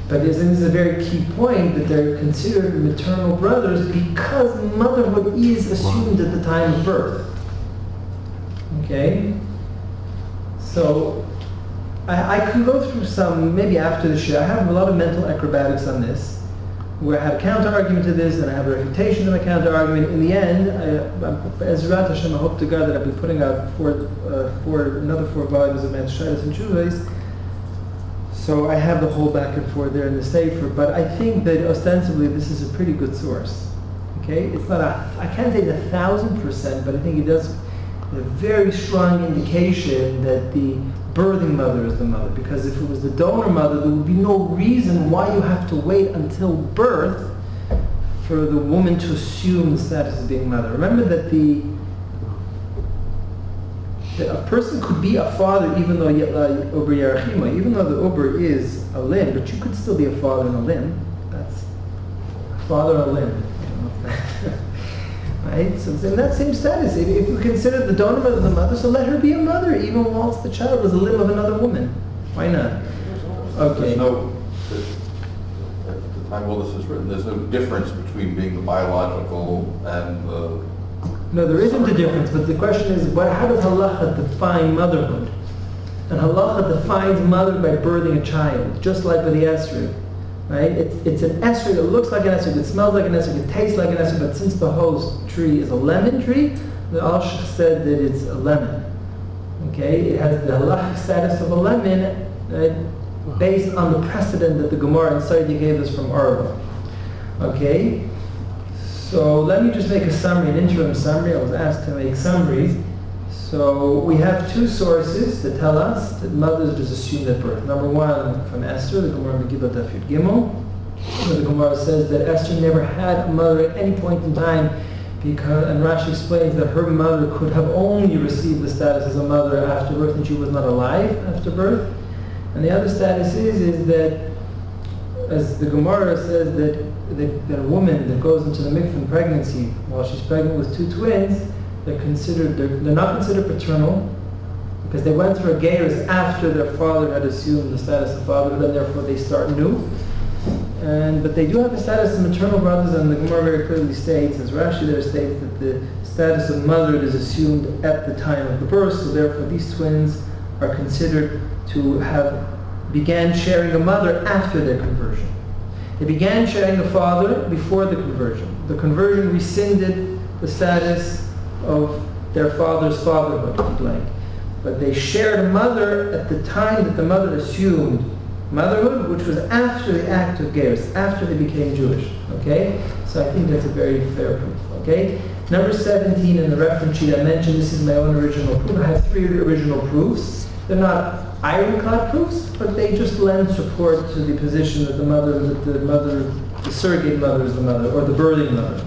But this is a very key point that they're considered maternal brothers because motherhood is assumed at the time of birth. Okay? So, I can go through some, maybe after the show. I have a lot of mental acrobatics on this, where I have a counter-argument to this, and I have a refutation of a counter-argument. In the end, as Rat Hashem, I hope to God that I'll be putting out another 4 volumes of Man's Shaitas and Shuvahs. So I have the whole back and forth there in the Sefer, but I think that ostensibly this is a pretty good source. Okay? It's not I can't say it 1,000%, but I think it does a very strong indication that the birthing mother is the mother, because if it was the donor mother, there would be no reason why you have to wait until birth for the woman to assume the status of being mother. Remember that a person could be a father even though Uber Yarachima, even though the Uber is a limb, but you could still be a father in a limb. That's a father in a limb. Right? So it's in that same status. If you consider the donor mother the mother, so let her be a mother, even whilst the child is a limb of another woman. Why not? Okay. At the time all this is written, there's no difference between being the biological and the... No, there isn't a difference, but the question is, how does halacha define motherhood? And halacha defines mother by birthing a child, just like with the esrog. Right? It's an esrog, it looks like an esrog, it smells like an esrog, it tastes like an esrog, but since the host tree is a lemon tree, the Alshach said that it's a lemon. Okay? It has the halachic status of a lemon based on the precedent that the Gemara in Sotah gave us from Arba. Okay? So let me just make a summary, an interim summary. I was asked to make summaries. So we have 2 sources that tell us that mothers just assumed at birth. Number 1, from Esther, the Gemara Megillah Daf Yud Gimel. The Gemara says that Esther never had a mother at any point in time, and Rashi explains that her mother could have only received the status as a mother after birth, and she was not alive after birth. And the other status is that, as the Gemara says, that a woman that goes into the mikveh in pregnancy while she's pregnant with 2 twins, they're not considered paternal because they went through a geirus after their father had assumed the status of fatherhood, and therefore they start new. But they do have the status of maternal brothers, and the Gemara very clearly states, as Rashi there states, that the status of motherhood is assumed at the time of the birth, so therefore these twins are considered to have began sharing a mother after their conversion. They began sharing a father before the conversion. The conversion rescinded the status of their father's fatherhood, if you like. But they shared a mother at the time that the mother assumed motherhood, which was after the act of gerus, after they became Jewish. Okay? So I think that's a very fair proof. Okay? Number 17 in the reference sheet I mentioned, this is my own original proof. I have 3 original proofs. They're not ironclad proofs, but they just lend support to the position that the surrogate mother is the mother, or the birthing mother.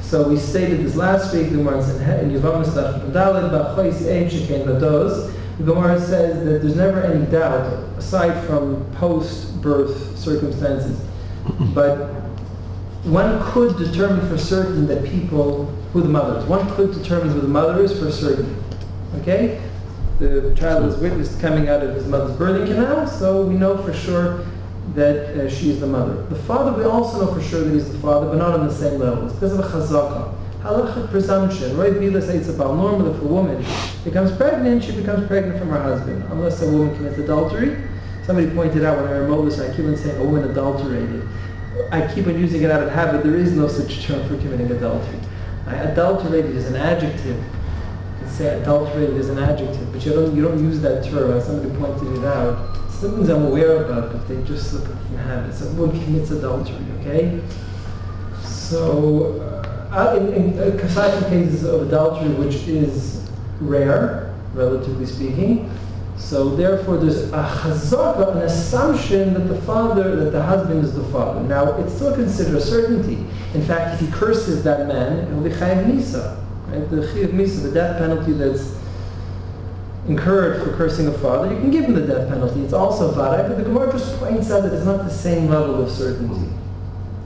So we stated this last week, the Gemara in Yevamos Daf Daled, B'chois ein shekein bados. The Gemara says that there's never any doubt, aside from post-birth circumstances, but one could determine for certain that people, who the mother is. One could determine who the mother is for certain. Okay? The child is witnessed coming out of his mother's birthing canal, so we know for sure that she is the mother. The father, we also know for sure that he's the father, but not on the same level. It's because of a chazaka. Halachic presumption. Right? Bila says about normal if a woman becomes pregnant, she becomes pregnant from her husband, unless a woman commits adultery. Somebody pointed out when I remember this, I keep on saying a woman adulterated. I keep on using it out of habit. There is no such term for committing adultery. Adulterated is an adjective. You can say adulterated is an adjective, but you don't use that term. As somebody pointed it out. Some things I'm aware about, but they just slip from habit. Someone commits adultery, okay? So, aside from cases of adultery, which is rare, relatively speaking, so therefore there's a chazaka, an assumption that the husband is the father. Now, it's still considered a certainty. In fact, if he curses that man, it will be chayav misa, right? The chayav misa, the death penalty that's incurred for cursing a father, you can give him the death penalty. It's also vaday, but the Gemara just points out that it's not the same level of certainty.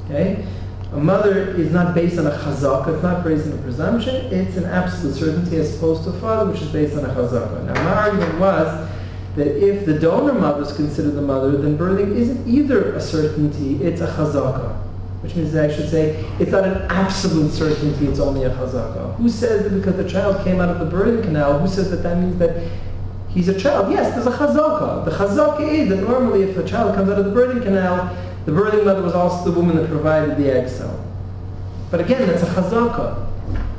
Okay? A mother is not based on a chazaka, it's not based on a presumption, it's an absolute certainty as opposed to a father, which is based on a chazaka. Now, my argument was that if the donor mother is considered the mother, then birthing isn't either a certainty, it's a chazaka. Which means that I should say, it's not an absolute certainty, it's only a chazaka. Who says that because the child came out of the birthing canal, who says that means that he's a child? Yes, there's a chazaka. The chazaka is that normally if a child comes out of the birthing canal, the birthing mother was also the woman that provided the egg cell. But again, that's a chazaka.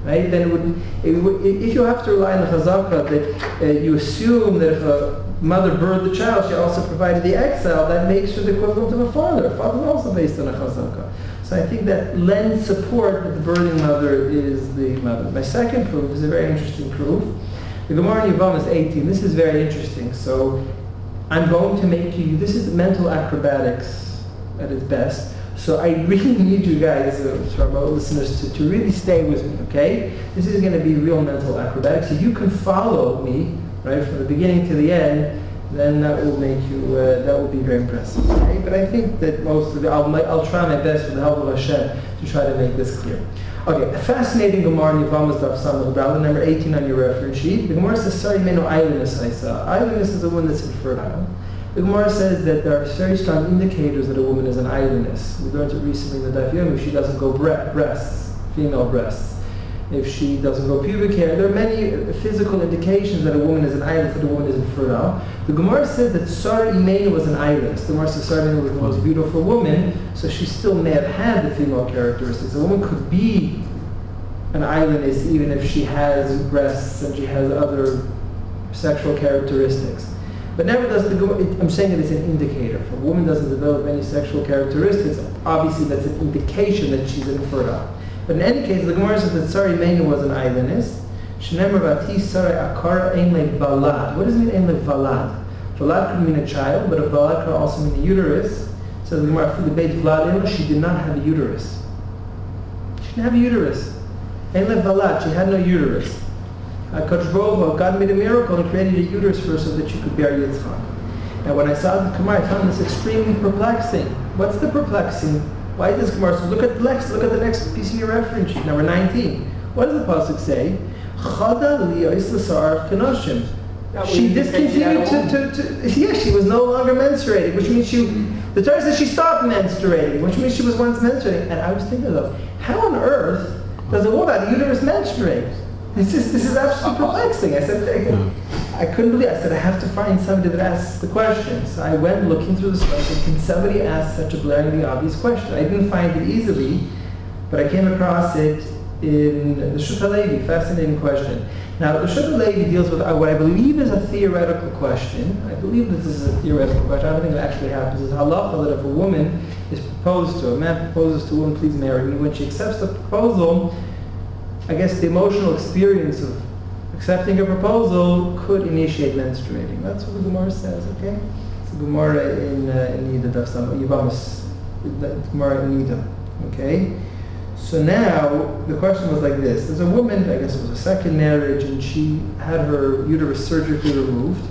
Right? Then if you have to rely on the chazaka, that you assume that if a mother birthed the child, she also provided the egg cell, that makes her the equivalent of a father. A father is also based on a chazaka. So I think that lends support that the birthing mother is the mother. My second proof is a very interesting proof. The Gemara in Yevamos 18. This is very interesting. So I'm going to make you, this is mental acrobatics at its best. So I really need you guys, our listeners, to really stay with me, okay? This is going to be real mental acrobatics. If you can follow me, right, from the beginning to the end, then that will make you, that will be very impressive. Okay? But I think that most of it, I'll try my best with the help of Hashem to try to make this clear. Okay, a fascinating Gemara in Yevamos Daf Samach Daled, number 18 on your reference sheet. The Gemara says, "Sorry, meno ailinus haisa." Ailinus is a woman that's infertile. The Gemara says that there are very strong indicators that a woman is an ailinus. We learned it recently in the Daf Yomi. If she doesn't go breasts, female breasts. If she doesn't go pubic hair, there are many physical indications that a woman is an ailinus, that a woman is infertile. The Gemara said that Sarah Imenu was an ailinus. The Gemara says Sarah Imenu was the most beautiful woman, so she still may have had the female characteristics. A woman could be an ailinus even if she has breasts and she has other sexual characteristics. But nevertheless, I'm saying that it's an indicator. If a woman doesn't develop any sexual characteristics, obviously that's an indication that she's infertile. But in any case, the Gemara says that Sarah Imenu was an ailinus. Shneimar v'ati Sarah akara ein le valad. What does it mean ein le valad? Valad could mean a child, but a valad could also mean a uterus. So the Gemara, for the Beit Vlad, she did not have a uterus. She didn't have a uterus. Ein le valad, she had no uterus. God made a miracle and created a uterus for her so that she could bear Yitzchak. Now when I saw the Gemara, I found this extremely perplexing. What's the perplexing? Why is this Gemara? So look at the next piece of your reference sheet, number 19. What does the pasuk say? Chada liyos l'sar kenoshim. She discontinued she was no longer menstruating, which means the Torah says she stopped menstruating, which means she was once menstruating. And I was thinking of, how on earth does a woman out of uterus menstruate? This is absolutely perplexing. I said, I couldn't believe it. I said, I have to find somebody that asks the question. So I went looking through the source and can somebody ask such a blaringly obvious question? I didn't find it easily, but I came across it in the Shut HaLevi. Fascinating question. Now, the Shut HaLevi deals with what I believe is a theoretical question. I believe this is a theoretical question. I don't think it actually happens. It's halacha that if a woman is proposed to, a man proposes to a woman, please marry me. When she accepts the proposal, I guess the emotional experience of accepting a proposal could initiate menstruating. That's what the Gemara says, okay? It's the Gemara in Nida, Yavamas, the Gemara in Nida, okay? So now, the question was like this. There's a woman, I guess it was a second marriage, and she had her uterus surgically removed,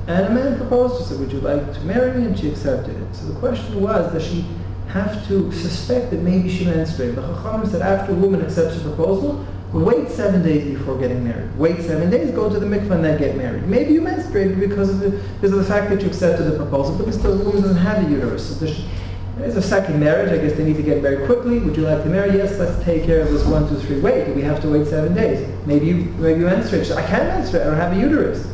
and a man proposed to her, would you like to marry me? And she accepted it. So the question was, does she have to suspect that maybe she menstruated? The Chachamim said after a woman accepts a proposal, wait 7 days before getting married. Wait 7 days, go to the mikveh and then get married. Maybe you menstruated because of the fact that you accepted the proposal, but still the woman doesn't have a uterus. So there's a second marriage. I guess they need to get married quickly. Would you like to marry? Yes, let's take care of this 1, 2, 3. Wait, do we have to wait 7 days? Maybe you menstruate. I can't menstruate. I don't have a uterus.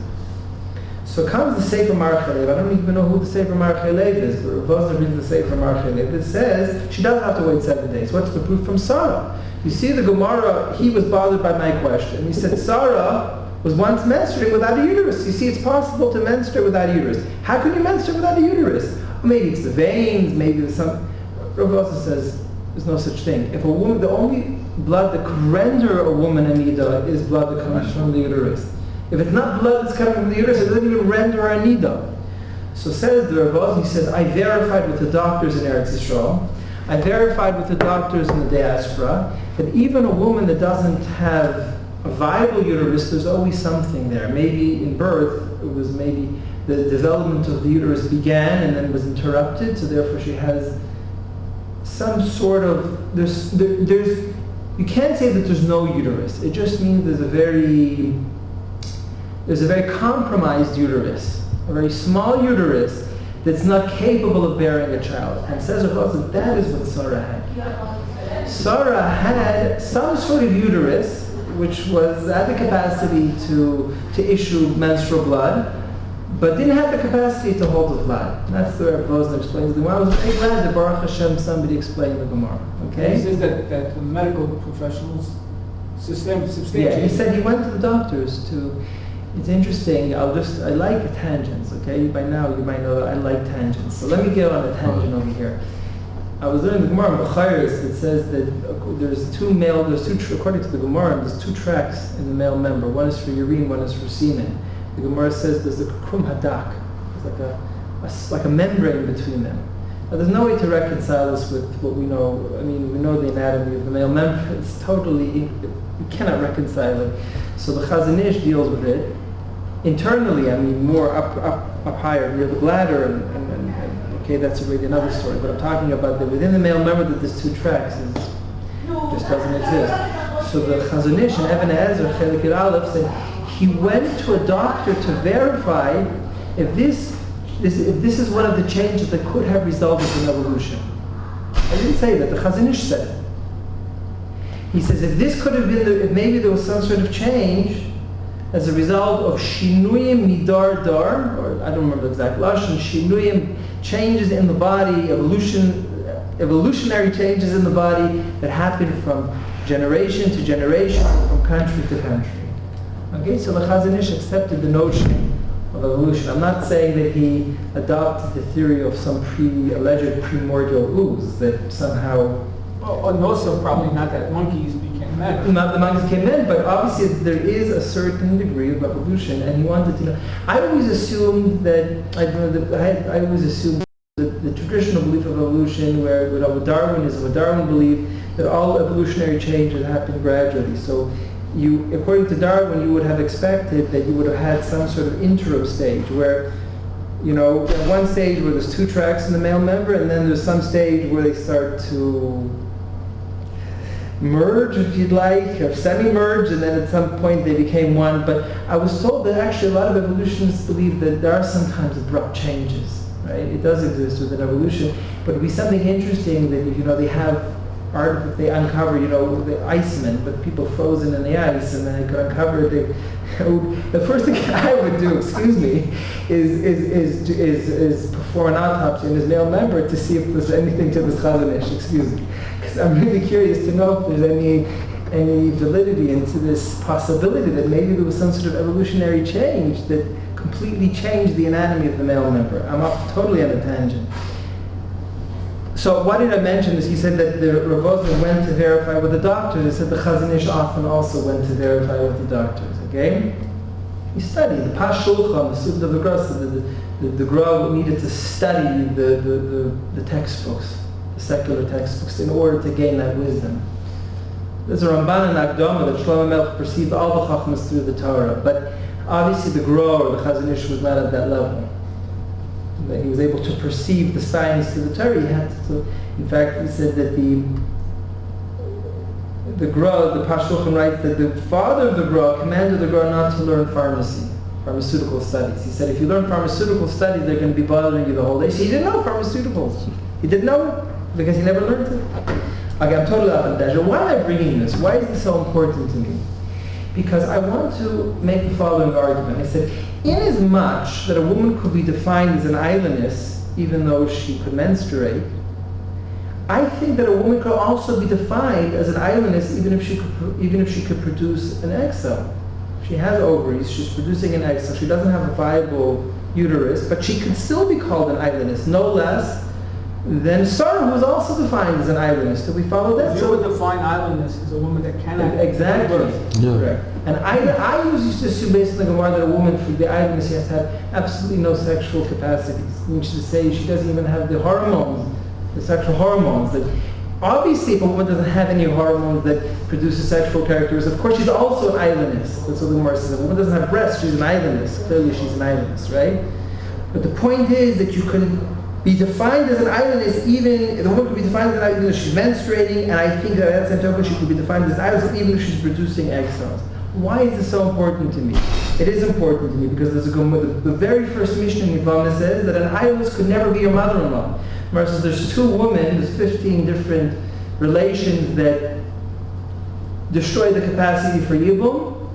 So comes the Sefer Marach Lev. I don't even know who the Sefer Marach Lev is, but Rav Wosner reads the Sefer Marach Lev. It says she doesn't have to wait 7 days. What's the proof from Sarah? You see the Gemara, he was bothered by my question. He said Sarah was once menstruating without a uterus. You see, it's possible to menstruate without a uterus. How can you menstruate without a uterus? Maybe it's the veins, maybe there's some... Rav Wosner says there's no such thing. If a woman, the only blood that could render a woman a nida is blood that comes from the uterus. If it's not blood that's coming from the uterus, it doesn't even render a nida. So says the Rav Wosner, he says, I verified with the doctors in Eretz Yisrael, I verified with the doctors in the diaspora, that even a woman that doesn't have a viable uterus, there's always something there. Maybe in birth, it was maybe the development of the uterus began and then was interrupted, so therefore she has some sort of, there's you can't say that there's no uterus. It just means there's a very compromised uterus, a very small uterus that's not capable of bearing a child. And says Rav, that is what Sarah had. Sarah had some sort of uterus which was had the capacity to issue menstrual blood, but didn't have the capacity to hold the blood. That's the way Rav Wosner explains the Gemara. I was very glad that Baruch Hashem somebody explained the Gemara. Okay? He says that the medical professionals substantiate. Yeah, he said he went to the doctors to. It's interesting. I like tangents. Okay, by now you might know that I like tangents. So let me get on a tangent over here. I was learning the Gemara in B'chayris that says that according to the Gemara, there's 2 tracks in the male member. One is for urine, one is for semen. The Gemara says there's a krum hadak. There's like a membrane between them. Now, there's no way to reconcile this with what we know. I mean, we know the anatomy of the male member. It's totally, we cannot reconcile it. So the Chazon Ish deals with it internally. I mean, more up higher near the bladder, and okay, that's already another story. But I'm talking about that within the male member that there's 2 tracks. It just doesn't exist. So the Chazon Ish and Even HaEzer Chelik Yud Aleph said he went to a doctor to verify if this is one of the changes that could have resulted in evolution. I didn't say that. The Chazon Ish said it. He says if this could have been, if maybe there was some sort of change as a result of shinuyim midar dar, or I don't remember the exact lashon, shinuyim, changes in the body, evolutionary changes in the body that happen from generation to generation, from country to country. Okay, so the Chazon Ish accepted the notion of evolution. I'm not saying that he adopted the theory of some alleged primordial ooze that somehow. And also probably not that monkeys became men. Not the monkeys came in, but obviously there is a certain degree of evolution, and he wanted to know. I always assumed that I always assumed that the traditional belief of evolution, where with Darwinism, what Darwin believed that all evolutionary changes happen gradually. So, according to Darwin, you would have expected that you would have had some sort of interim stage where, at one stage where there's 2 tracks in the male member, and then there's some stage where they start to merge, if you'd like, or semi-merge, and then at some point they became one. But I was told that actually a lot of evolutionists believe that there are sometimes abrupt changes, right? It does exist within evolution, but it'd be something interesting that, they have art, they uncover, the icemen, but people frozen in the ice, and then they could uncover it. The first thing I would do, is perform an autopsy on his male member to see if there's anything to this Chazon Ish, because I'm really curious to know if there's any validity into this possibility that maybe there was some sort of evolutionary change that completely changed the anatomy of the male member. I'm off totally on a tangent. So what did I mention is he said that the Rav Wosner went to verify with the doctors. He said the Chazon Ish often also went to verify with the doctors. Okay? He studied the Pash Shulchan, the Sugya of the Gra, the Gra needed to study the textbooks, the secular textbooks, in order to gain that wisdom. There's a Ramban in Akdama that Shlomo Melech perceived all the Chachmas through the Torah, but obviously the Gra or the Chazon Ish was not at that level. That he was able to perceive the science to the Torah. He had to. In fact, he said that the Gra, the Pash Shulchan writes that the father of the Gra commanded the Gra not to learn pharmaceutical studies. He said, if you learn pharmaceutical studies, they're going to be bothering you the whole day. So he didn't know pharmaceuticals. He didn't know it because he never learned it. Okay, I'm totally off on tangent. Why am I bringing this? Why is this so important to me? Because I want to make the following argument. I said, inasmuch that a woman could be defined as an islandess, even though she could menstruate, I think that a woman could also be defined as an islandess even if she could produce an egg cell. She has ovaries, she's producing an egg cell, she doesn't have a viable uterus, but she could still be called an islandess, no less than Sarah, who was also defined as an islandess. Do we follow that? You would define islandess as a woman that cannot exactly. Yeah. Correct. And I used to assume based on the Gemara that a woman for the islandess she has to have absolutely no sexual capacities, which is to say she doesn't even have the hormones, the sexual hormones. That obviously, if a woman doesn't have any hormones that produces sexual characters, of course she's also an islandess. That's what the Gemara says. If a woman doesn't have breasts, she's an islandess. Clearly, she's an islandess, right? But the point is that you can be defined as an islandess, even the woman could be defined as an islandess if she's menstruating, and I think that at the same token she could be defined as an islandess even if she's producing egg cells. Why is this so important to me? It is important to me because there's the very first Mishnah in Yevamah says that an islandess could never be your mother-in-law. Versus there's two women, there's 15 different relations that destroy the capacity for Yibum,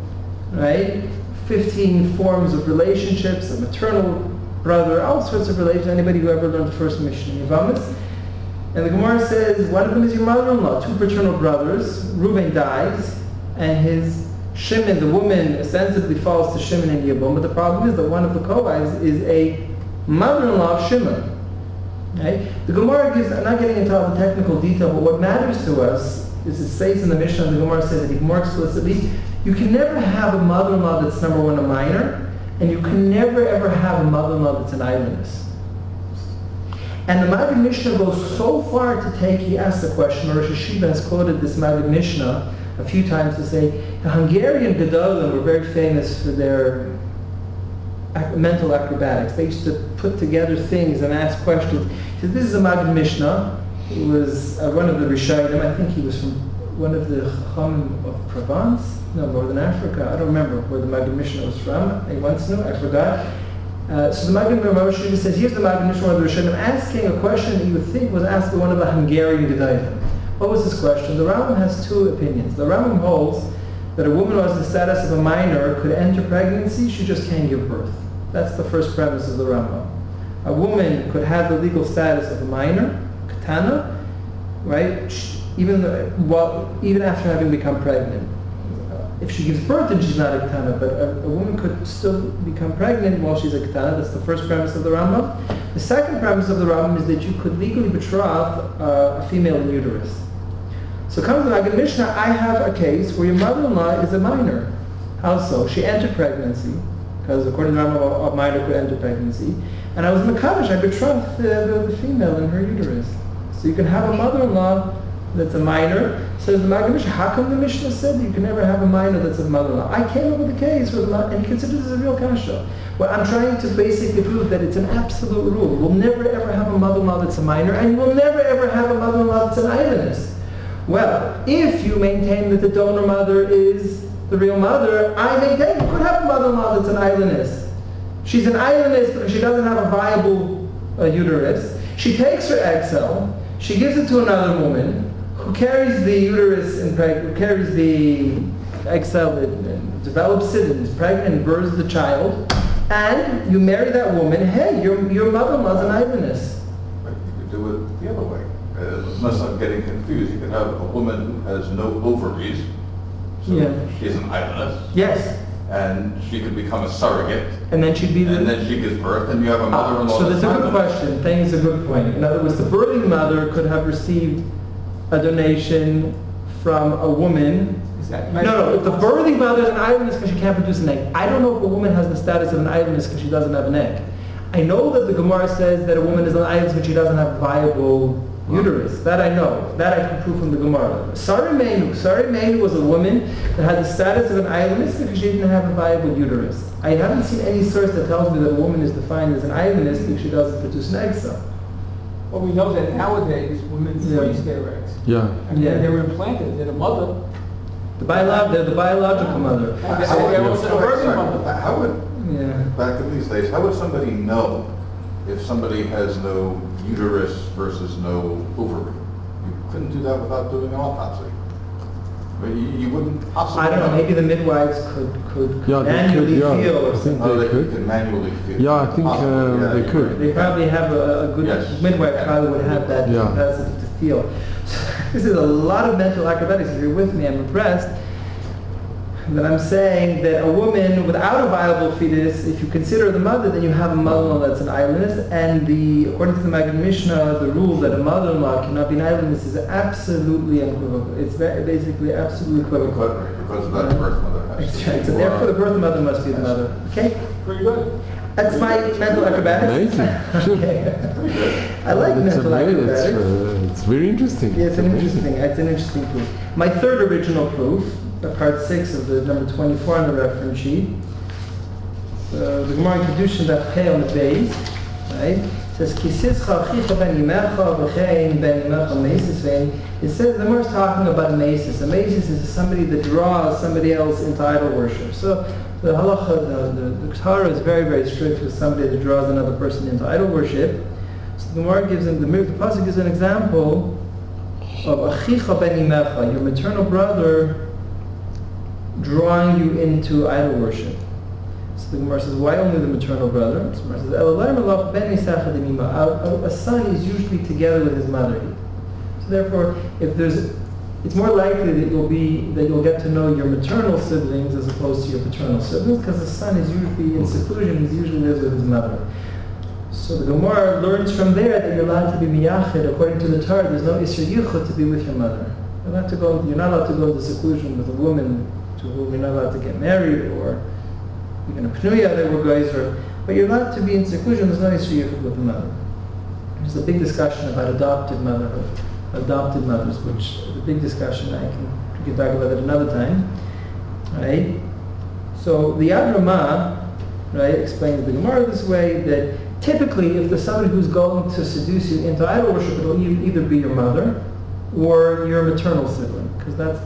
right? 15 forms of relationships, a maternal brother, all sorts of relations, anybody who ever learned the first Mishnah in Yevamah. And the Gemara says, one of them is your mother-in-law, two paternal brothers. Reuven dies, and his Shimon, the woman, ostensibly falls to Shimon and Yibum, but the problem is that one of the co-wives is a mother-in-law of Shimon. Right? The Gemara gives, I'm not getting into all the technical detail, but what matters to us is it states in the Mishnah, the Gemara says it more explicitly, you can never have a mother-in-law that's number one, a minor, and you can never ever have a mother-in-law that's an islandess. And the Maggid Mishnah goes so far to take, he asks the question, Rosh Hashiva has quoted this Maggid Mishnah a few times to say, the Hungarian Gedolim were very famous for their mental acrobatics. They used to put together things and ask questions. He said, this is a Maggid Mishnah. He was one of the Rishonim. I think he was from one of the Chacham of Provence, no, Northern Africa. I don't remember where the Maggid Mishnah was from. I once knew, I forgot. So the Maggid Mishnah says, here's the Maggid Mishnah of the Rishonim asking a question that you would think was asked by one of the Hungarian Gedolim. What was his question? The Rambam has two opinions. The Rambam holds that a woman who has the status of a minor could enter pregnancy, she just can't give birth. That's the first premise of the Rambam. A woman could have the legal status of a minor, katana, right? Even after having become pregnant. If she gives birth, then she's not a katana, but a woman could still become pregnant while she's a katana. That's the first premise of the Rambam. The second premise of the Rambam is that you could legally betroth a female in uterus. So comes the Maggid Mishnah, I have a case where your mother-in-law is a minor. How so? She entered pregnancy, because according to the Rambam, a minor could enter pregnancy. And I was Mekadosh, I betrothed the female in her uterus. So you can have a mother-in-law that's a minor. Says the Maggid Mishnah, how come the Mishnah said you can never have a minor that's a mother-in-law? I came up with a case where and he considers this a real kasha. Well, I'm trying to basically prove that it's an absolute rule. We'll never ever have a mother-in-law that's a minor, and we'll never ever have a mother-in-law that's an islandess. Well, if you maintain that the donor mother is the real mother, I maintain you could have a mother-in-law that's an islandess. She's an islandess because she doesn't have a viable uterus. She takes her egg cell, she gives it to another woman who carries the uterus and carries the egg cell and develops it and is pregnant and births the child, and you marry that woman. Hey, your mother-in-law's an islandess. But you could do it the other way. Unless I'm getting confused, you could have a woman who has no ovaries, so she's an islandess. Yes. And she could become a surrogate. And then she'd be and then she gives birth, and you have a mother-in-law. So that's a good question. Thank you, it's a good point. In other words, the birthing mother could have received a donation from a woman. Is that No, if the birthing mother is an idleness because she can't produce an egg. I don't know if a woman has the status of an idleness because she doesn't have an egg. I know that the Gemara says that a woman is an idleness when she doesn't have a viable uterus. That I know. That I can prove from the Gemara. Sari Meinu was a woman that had the status of an idleness because she didn't have a viable uterus. I haven't seen any source that tells me that a woman is defined as an idleness because she doesn't produce an egg cell. Well, we know that nowadays women freeze their eggs. Yeah. And then they're implanted. They're the mother. They're the biological mother. They're also a birthing mother. How would, back in these days, how would somebody know if somebody has no uterus versus no ovary? You couldn't do that without doing an autopsy. I mean, you wouldn't possibly. I don't know. Maybe the midwives could Yeah, they manually could, yeah. feel or I think something. Oh, they they could. could manually feel. Yeah, I think Possibly, they you're could. right. They probably have a good Yes. midwife probably would have that Yeah. capacity to feel. This is a lot of mental acrobatics. If you're with me, I'm impressed. That I'm saying that a woman without a viable fetus, if you consider the mother, then you have a mother-in-law that's an idleness. And according to the Maggid Mishnah, the rule that a mother-in-law cannot be an idleness is absolutely unequivocal. It's basically absolutely equivocal. Because of that birth mother has That's to right. be So more- therefore, the birth mother must be the mother. Okay, Pretty good. that's my mental acrobatics. Amazing. Sure. Okay. Pretty good. I like It's mental amazing. acrobatics. It's very interesting. Yeah, it's amazing. an interesting proof. My third original proof, part 6 of the number 24 on the reference sheet. So the Gemara in Kedushin that pay on the base, right? It says Kisischa achicha ben yimecha v'chein ben yimecha mesis vein. It says the Gemara is talking about a mesis. A mesis is somebody that draws somebody else into idol worship. So the halacha, the Torah is very, very strict with somebody that draws another person into idol worship. So the Gemara gives him, the pasuk gives an example of achicha ben yimecha, your maternal brother drawing you into idol worship. So the Gemara says, why only the maternal brother? So the Gemara says, a son is usually together with his mother. So therefore, it's more likely that you'll get to know your maternal siblings as opposed to your paternal siblings, because the son is usually in seclusion, he usually lives with his mother. So the Gemara learns from there that you're allowed to be miyachid. According to the Torah, there's no isur yichud to be with your mother. You're not allowed to go into seclusion with a woman to whom you're not allowed to get married, or even a pnuya that were guys, but you're allowed to be in seclusion. There's no isur yichud with the mother. There's a big discussion about adopted mothers, which is a big discussion. We can talk about it another time, right? So the Yad Ramah, right, explains the Gemara this way, that typically if there's somebody who's going to seduce you into idol worship, it'll either be your mother or your maternal sibling, because those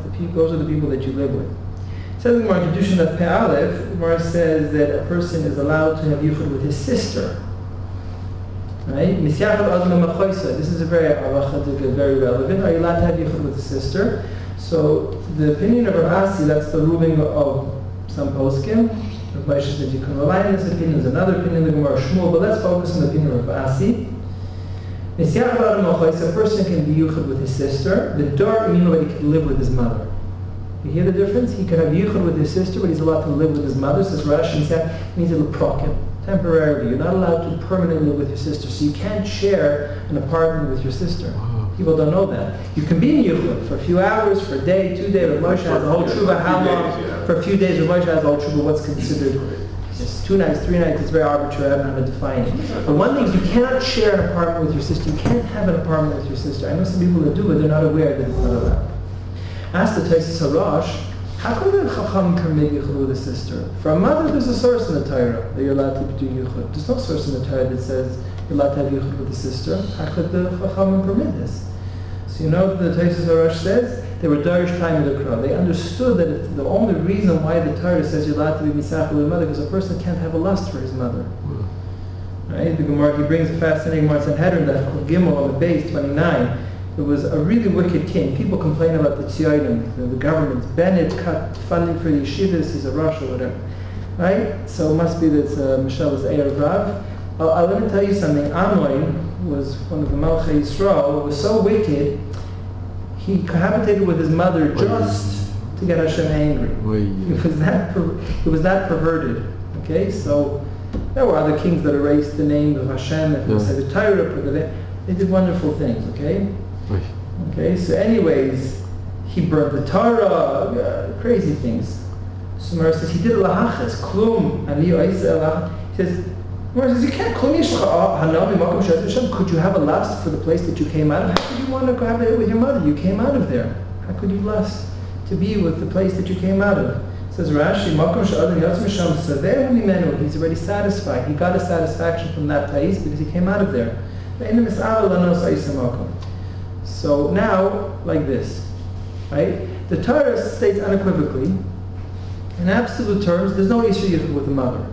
are the people that you live with. It says in the Gemara, Kedushin Daf Pei Aleph, the Gemara says that a person is allowed to have yichud with his sister. Right? This is a very relevant. Are you allowed to have yichud with a sister? So the opinion of Rav Asi, that's the ruling of some poskim. Rav Moshe says you can rely on this opinion. There's another opinion of the Gemara Shmuel, but let's focus on the opinion of Rav Asi. A person can be yichud with his sister. The dar means that he can live with his mother. You hear the difference? He could have yichud with his sister, but he's allowed to live with his mother. Says Rashi, it means it'll prokim. Temporarily. You're not allowed to permanently live with your sister. So you can't share an apartment with your sister. Wow. People don't know that. You can be in yichud for a few hours, for a day, 2 days. Rav Moshe has a whole tshuva. How long? For a few days. Rav Moshe has a whole tshuva. What's considered just 2 nights, 3 nights? It's very arbitrary. I don't know how to define it. But one thing is you cannot share an apartment with your sister. You can't have an apartment with your sister. I know some people that do, but they're not aware that it's not allowed. Ask the Tosfos Harash, how come the Chacham permit yichud with a sister? For a mother, there's a source in the Torah that you're allowed to do yichud. There's no source in the Torah that says you're allowed to have yichud with a sister. How could the Chacham permit this? So you know what the Tosfos Harash says? They were darish time of the Kra. They understood that the only reason why the Torah says you're allowed to be misachel with a mother is because a person can't have a lust for his mother. Right? The Gemara, he brings a fascinating Gemara Sanhedrin that Gimel on the base 29. It was a really wicked king. People complain about the Tzionim, the government. Bennett cut funding for the yeshivas, he's a Rosh or whatever. Right? So it must be that Michelle was Erev Rav. Let me tell you something. Amoin was one of the Malchei Yisrael, was so wicked, he cohabitated with his mother just to get Hashem angry. It was that perverted. Okay? So there were other kings that erased the name of Hashem, if they said the Torah, they did wonderful things, okay? Okay, so anyways, he burned the Torah, crazy things. So Gemara says he did a lahachas, klum, ani oisa. He says, Gemara says you can't klum yishcha hanami makom shaz Hashem. Could you have a lust for the place that you came out of? How could you want to go have it with your mother? You came out of there. How could you lust to be with the place that you came out of? Says Rashi, makom sha'adam yatz misham saveh mimenu. He's already satisfied. He got a satisfaction from that place because he came out of there. So now, like this, right? The Torah states unequivocally, in absolute terms, there's no issue with the mother.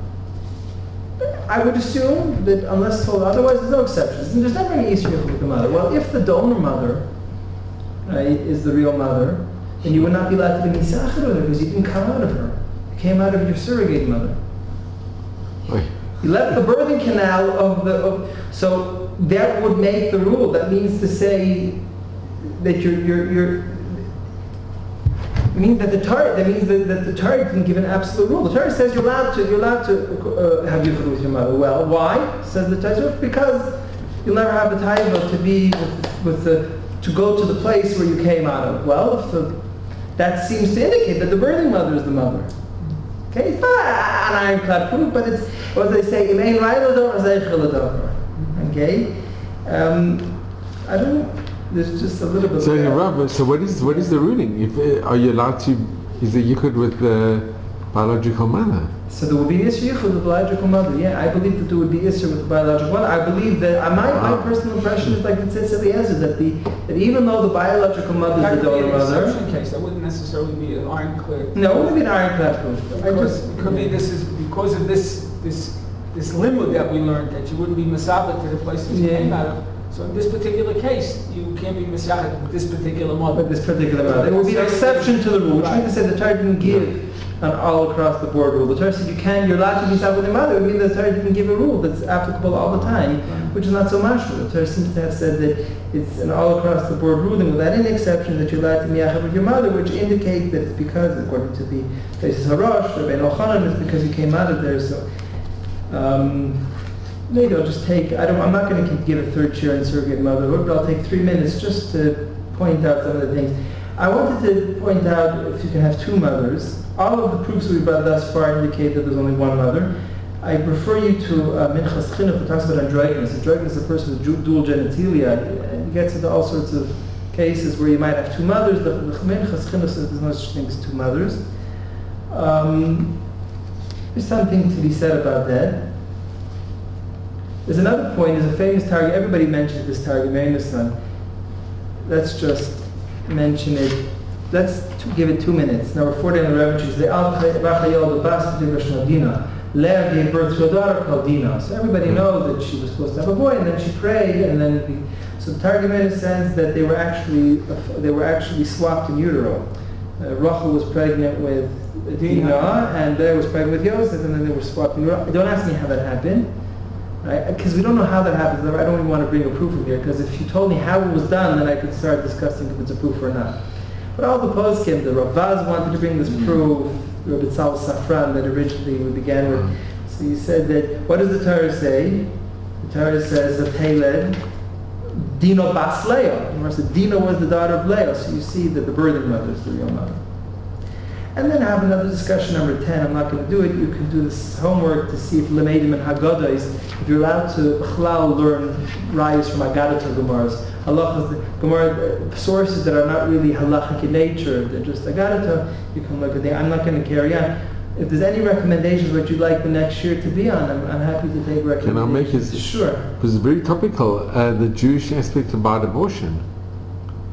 I would assume that unless told otherwise, there's no exceptions. There's never any issue with the mother. Well, if the donor mother, right, is the real mother, then you would not be allowed to be misachar with her because you didn't come out of her. You came out of your surrogate mother. You left the birthing canal so that would make the rule. That means to say that that means that the Torah didn't give an absolute rule. The Torah says you're allowed to have yichud with your mother. Well, why? Says the Torah, because you'll never have the taiva to be to go to the place where you came out of. Well, that seems to indicate that the birthing mother is the mother. Okay, it's not an ironclad proof, but it's what they say. Okay, I don't. There's just a little bit. So, Rav, so what is the ruling? If are you allowed to? Is it yichud with the biological mother? So there would be issue with the biological mother. Yeah, I believe that there would be issue with the biological mother. I believe that my personal impression is like it says Eliezer that even though the biological mother is the donor mother. Exception case. That wouldn't necessarily be an ironclad. No, it wouldn't be an ironclad proof. It could be because of this limud that we learned that you wouldn't be masabit to the place that you came out of. So in this particular case, you can't be masabit with this particular mother. With this particular mother, there will be an exception to the rule. Which means to say the Torah didn't give an all across the board rule. The Torah said you're allowed to be masabit with your mother. It would mean the Torah didn't give a rule that's applicable all the time, which is not so much true. The Torah seems to have said that it's an all across the board ruling without any exception that you're allowed to be masabit with your mother, which indicates that it's because, according to the Taisus Harash, Rabbeinu Ochanan, it's because you came out of there. So. Maybe I'll just take, I'm not going to give a third share in surrogate motherhood, but I'll take 3 minutes just to point out some of the things. I wanted to point out if you can have two mothers. All of the proofs we've brought thus far indicate that there's only one mother. I refer you to Minchas Chinuch, who talks about androgynous. Androgynous is a person with dual genitalia. It gets into all sorts of cases where you might have two mothers. The Minchas Chinuch says there's no such thing as two mothers. There's something to be said about that. There's another point, there's a famous target, everybody mentions this target, Meinasan. Let's just mention it. Let's give it 2 minutes. Number 40 on the revenue is the Al-Khayal, the Bas Dina. Leah gave birth to a daughter called Dina. So everybody knows that she was supposed to have a boy, and then she prayed, and then so the target made a sense that they were actually swapped in utero. Rachel was pregnant with Dina, and Leah was pregnant with Yosef, and then they were swapped in utero. Don't ask me how that happened. Because we don't know how that happens. I don't even want to bring a proof in here, because if you told me how it was done, then I could start discussing if it's a proof or not. But all the poskim, the Rav Vaz wanted to bring this proof, Rabbi Tzal Safran, that originally we began with. So he said that, what does the Torah say? The Torah says that Peled, Dino Bas Leah. Dina was the daughter of Leah, so you see that the birthing mother is the real mother. And then have another discussion, number 10. I'm not going to do it. You can do this homework to see if Lemeidim and Haggadahs, if you're allowed to learn rayos from Haggadah to Gemaras. Halachas, Gemara sources that are not really halachic in nature, they're just Haggadah, you can look at them. I'm not going to carry on. If there's any recommendations what you'd like the next year to be on, I'm happy to take recommendations. Can I make it? Sure. Because it's very topical, the Jewish aspect about abortion.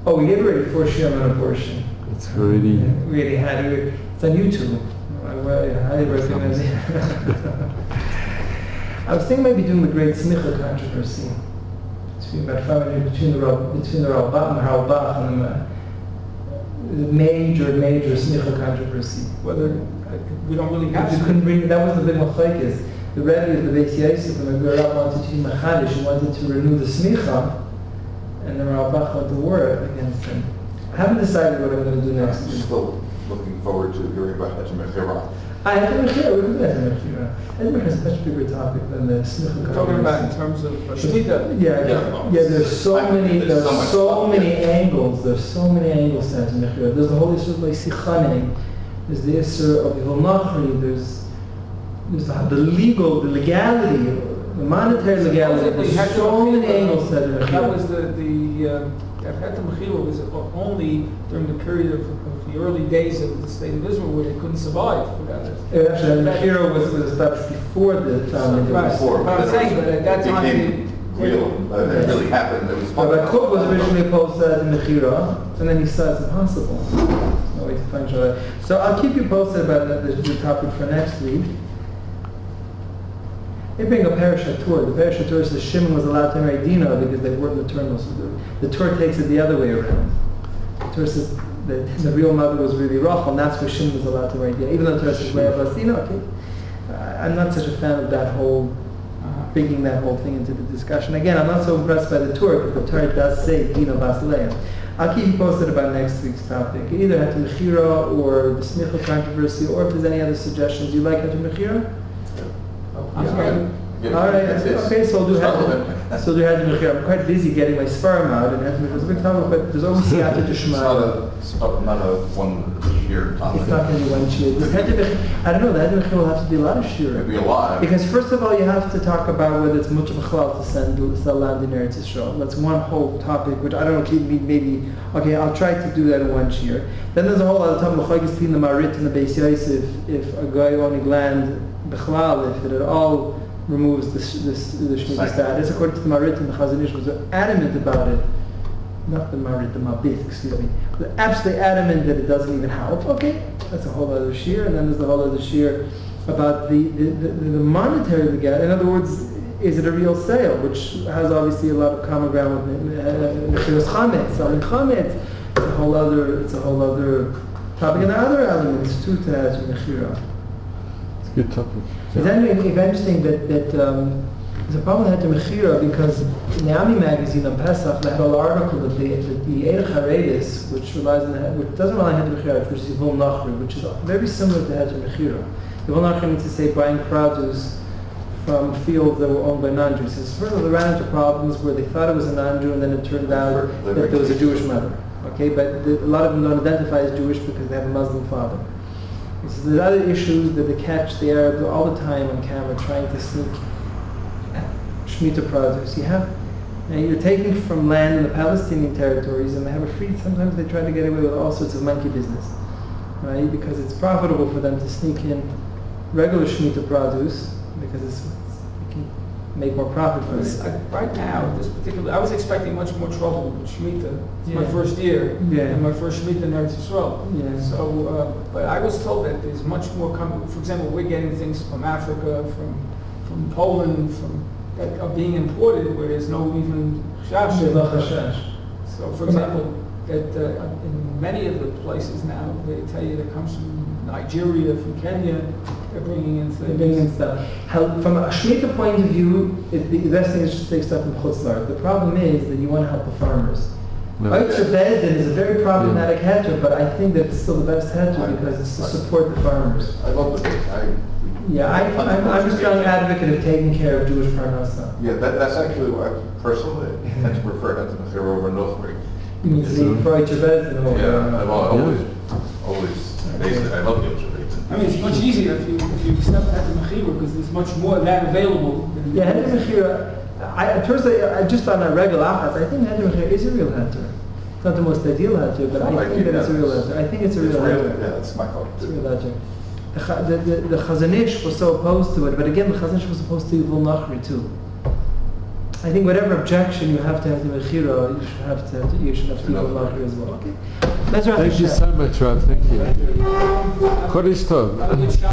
Oh, we did already 4 Shiur on abortion. It's already... We already had it. It's on YouTube. I highly recommend it. I was thinking maybe doing the great Smicha controversy. Between the Ralbach and the Ralbach and the major Smicha controversy. Whether we don't really have to. Couldn't bring, that was the big machlokes. The Rebbe of the Beis Yosef and the Ralbach wanted to teach Machadish. He wanted to renew the Smicha, and the Ralbach went to war against him. I haven't decided what I'm going to do next. I'm still looking forward to hearing about Hechim Echirah. I had to Mechira, we could do Mechira. Edinburgh is a much bigger topic than the Snichel. We're talking about in terms of Shemitah. Yeah, there's so many angles. There's so many angles to Heter Mechira. There's the whole issue of like Sichaning. There's the issue of Yivol Nachri. There's the legality, the monetary legality. There's so many angles to Heter Mechira. That was that Heter Mechira was only during the period of the early days of the state of Israel where they couldn't survive without it. Actually, Mechira was established before the founding. Right. Before, But I'm saying that at that time, became real, it really happened. It was Rabbi Kook was originally opposed to the Mechira, and then he said it's impossible. There's no way to find Shabbat. So I'll keep you posted about the topic for next week. They bring a Parashat Torah. The Parashat Torah says Shimon was allowed to marry Dinah because they weren't maternal. So the Torah takes it the other way around. The Torah says the real mother was really Rachel, and that's where Shimon was allowed to marry Dinah. Even though the Torah says Leah was Dinah, okay. I'm not such a fan of that whole, bringing that whole thing into the discussion. Again, I'm not so impressed by the Torah, because the Torah does say Dinah Bas Leah. I'll keep you posted about next week's topic. Either Heter Mechira or the Smichel controversy, or if there's any other suggestions. You like Heter Mechira? Yeah. All right. Okay, so I'll do Start with it. Heter Mechira. I'm quite busy getting my sperm out, and Heter Mechira is a big topic, but there's always Siyata Dishma. It's not a one-year topic. It's not going to be one shir. I don't know, the Heter Mechira will have to be a lot of shir. It'd be a lot. Because first of all, you have to talk about whether it's much of a chalal to sell land in Eretz Yisrael. That's one whole topic, which I don't know, maybe, okay, I'll try to do that in one shir. Then there's a whole other topic, l'chayis between the Marit and the Beis Yosef, if a guy owning land, b'chalal, if it at all removes the Shemitah status. According to the Marit and the Chazon Ish was adamant about it. Not the Marit, the Mabit, excuse me. They're absolutely adamant that it doesn't even help. Okay, that's a whole other shir. And then there's the whole other shir about the monetary legality. In other words, is it a real sale? Which has obviously a lot of common ground with Mechiras Chametz, selling Chametz. It's a whole other topic. And there are other elements too to Mechira. It's a good topic. It's interesting that there's a problem with Heter Mechira because in the Ami magazine on Pesach they had an article that the Eirech HaReidis, which doesn't rely on Heter Mechira, which is Yivol Nachri, which is very similar to Heter Mechira. Yivol Nachri means to say buying produce from fields that were owned by non-Jews. So first of all, they ran into problems where they thought it was a non-Jew and then it turned out that there was a Jewish mother. Okay, but a lot of them don't identify as Jewish because they have a Muslim father. So there's other issues that they catch the Arabs all the time on camera trying to sneak Shemitah produce. You're taking from land in the Palestinian territories and they have a free, sometimes they try to get away with all sorts of monkey business, right? Because it's profitable for them to sneak in regular Shemitah produce because it can make more profit for them. Right now, I was expecting much more trouble with Shemitah. It's my Yeah. first year, Yeah. and my first Shemitah in Eretz Yisrael. Yeah. So, but I was told that there's much more coming. For example, we're getting things from Africa, from Poland, that are being imported where there's no even chash. So, for example, that in many of the places now, they tell you that comes from Nigeria, from Kenya, they're bringing in things. They're bringing in stuff. From a Shemitah point of view, the best thing is to take stuff from Chutz La'aretz. The problem is that you want to help the farmers. No. Oitzer Bezdin is a very problematic heter, but I think that it's still the best heter because it's to support the farmers. I love the case. I'm a strong advocate of taking care of Jewish parnasa. Yeah, that's actually why I personally tend to prefer Heter Mechira over Nochri. You mean for Oitzer Bezdin over? Yeah, I've always basically, I love the observation. I mean, it's much easier if you accept Heter Mechira because there's much more of that available. Yeah, Heter Mechira. I just on a regular achas, I think Heter Mechira is a real heter. It's not the most ideal heter, but I think that it's a real heter. I think it's a real heter. Yeah, that's my thought. It's a real heter. The Chazon Ish was so opposed to it, but again, the Chazon Ish was opposed to Yivol Nachri too. I think whatever objection you have to Heter Mechira, you should have to Yivol Nachri as well. Okay. Let's wrap Thank you so much, Rav. Thank you. Chodesh Tov.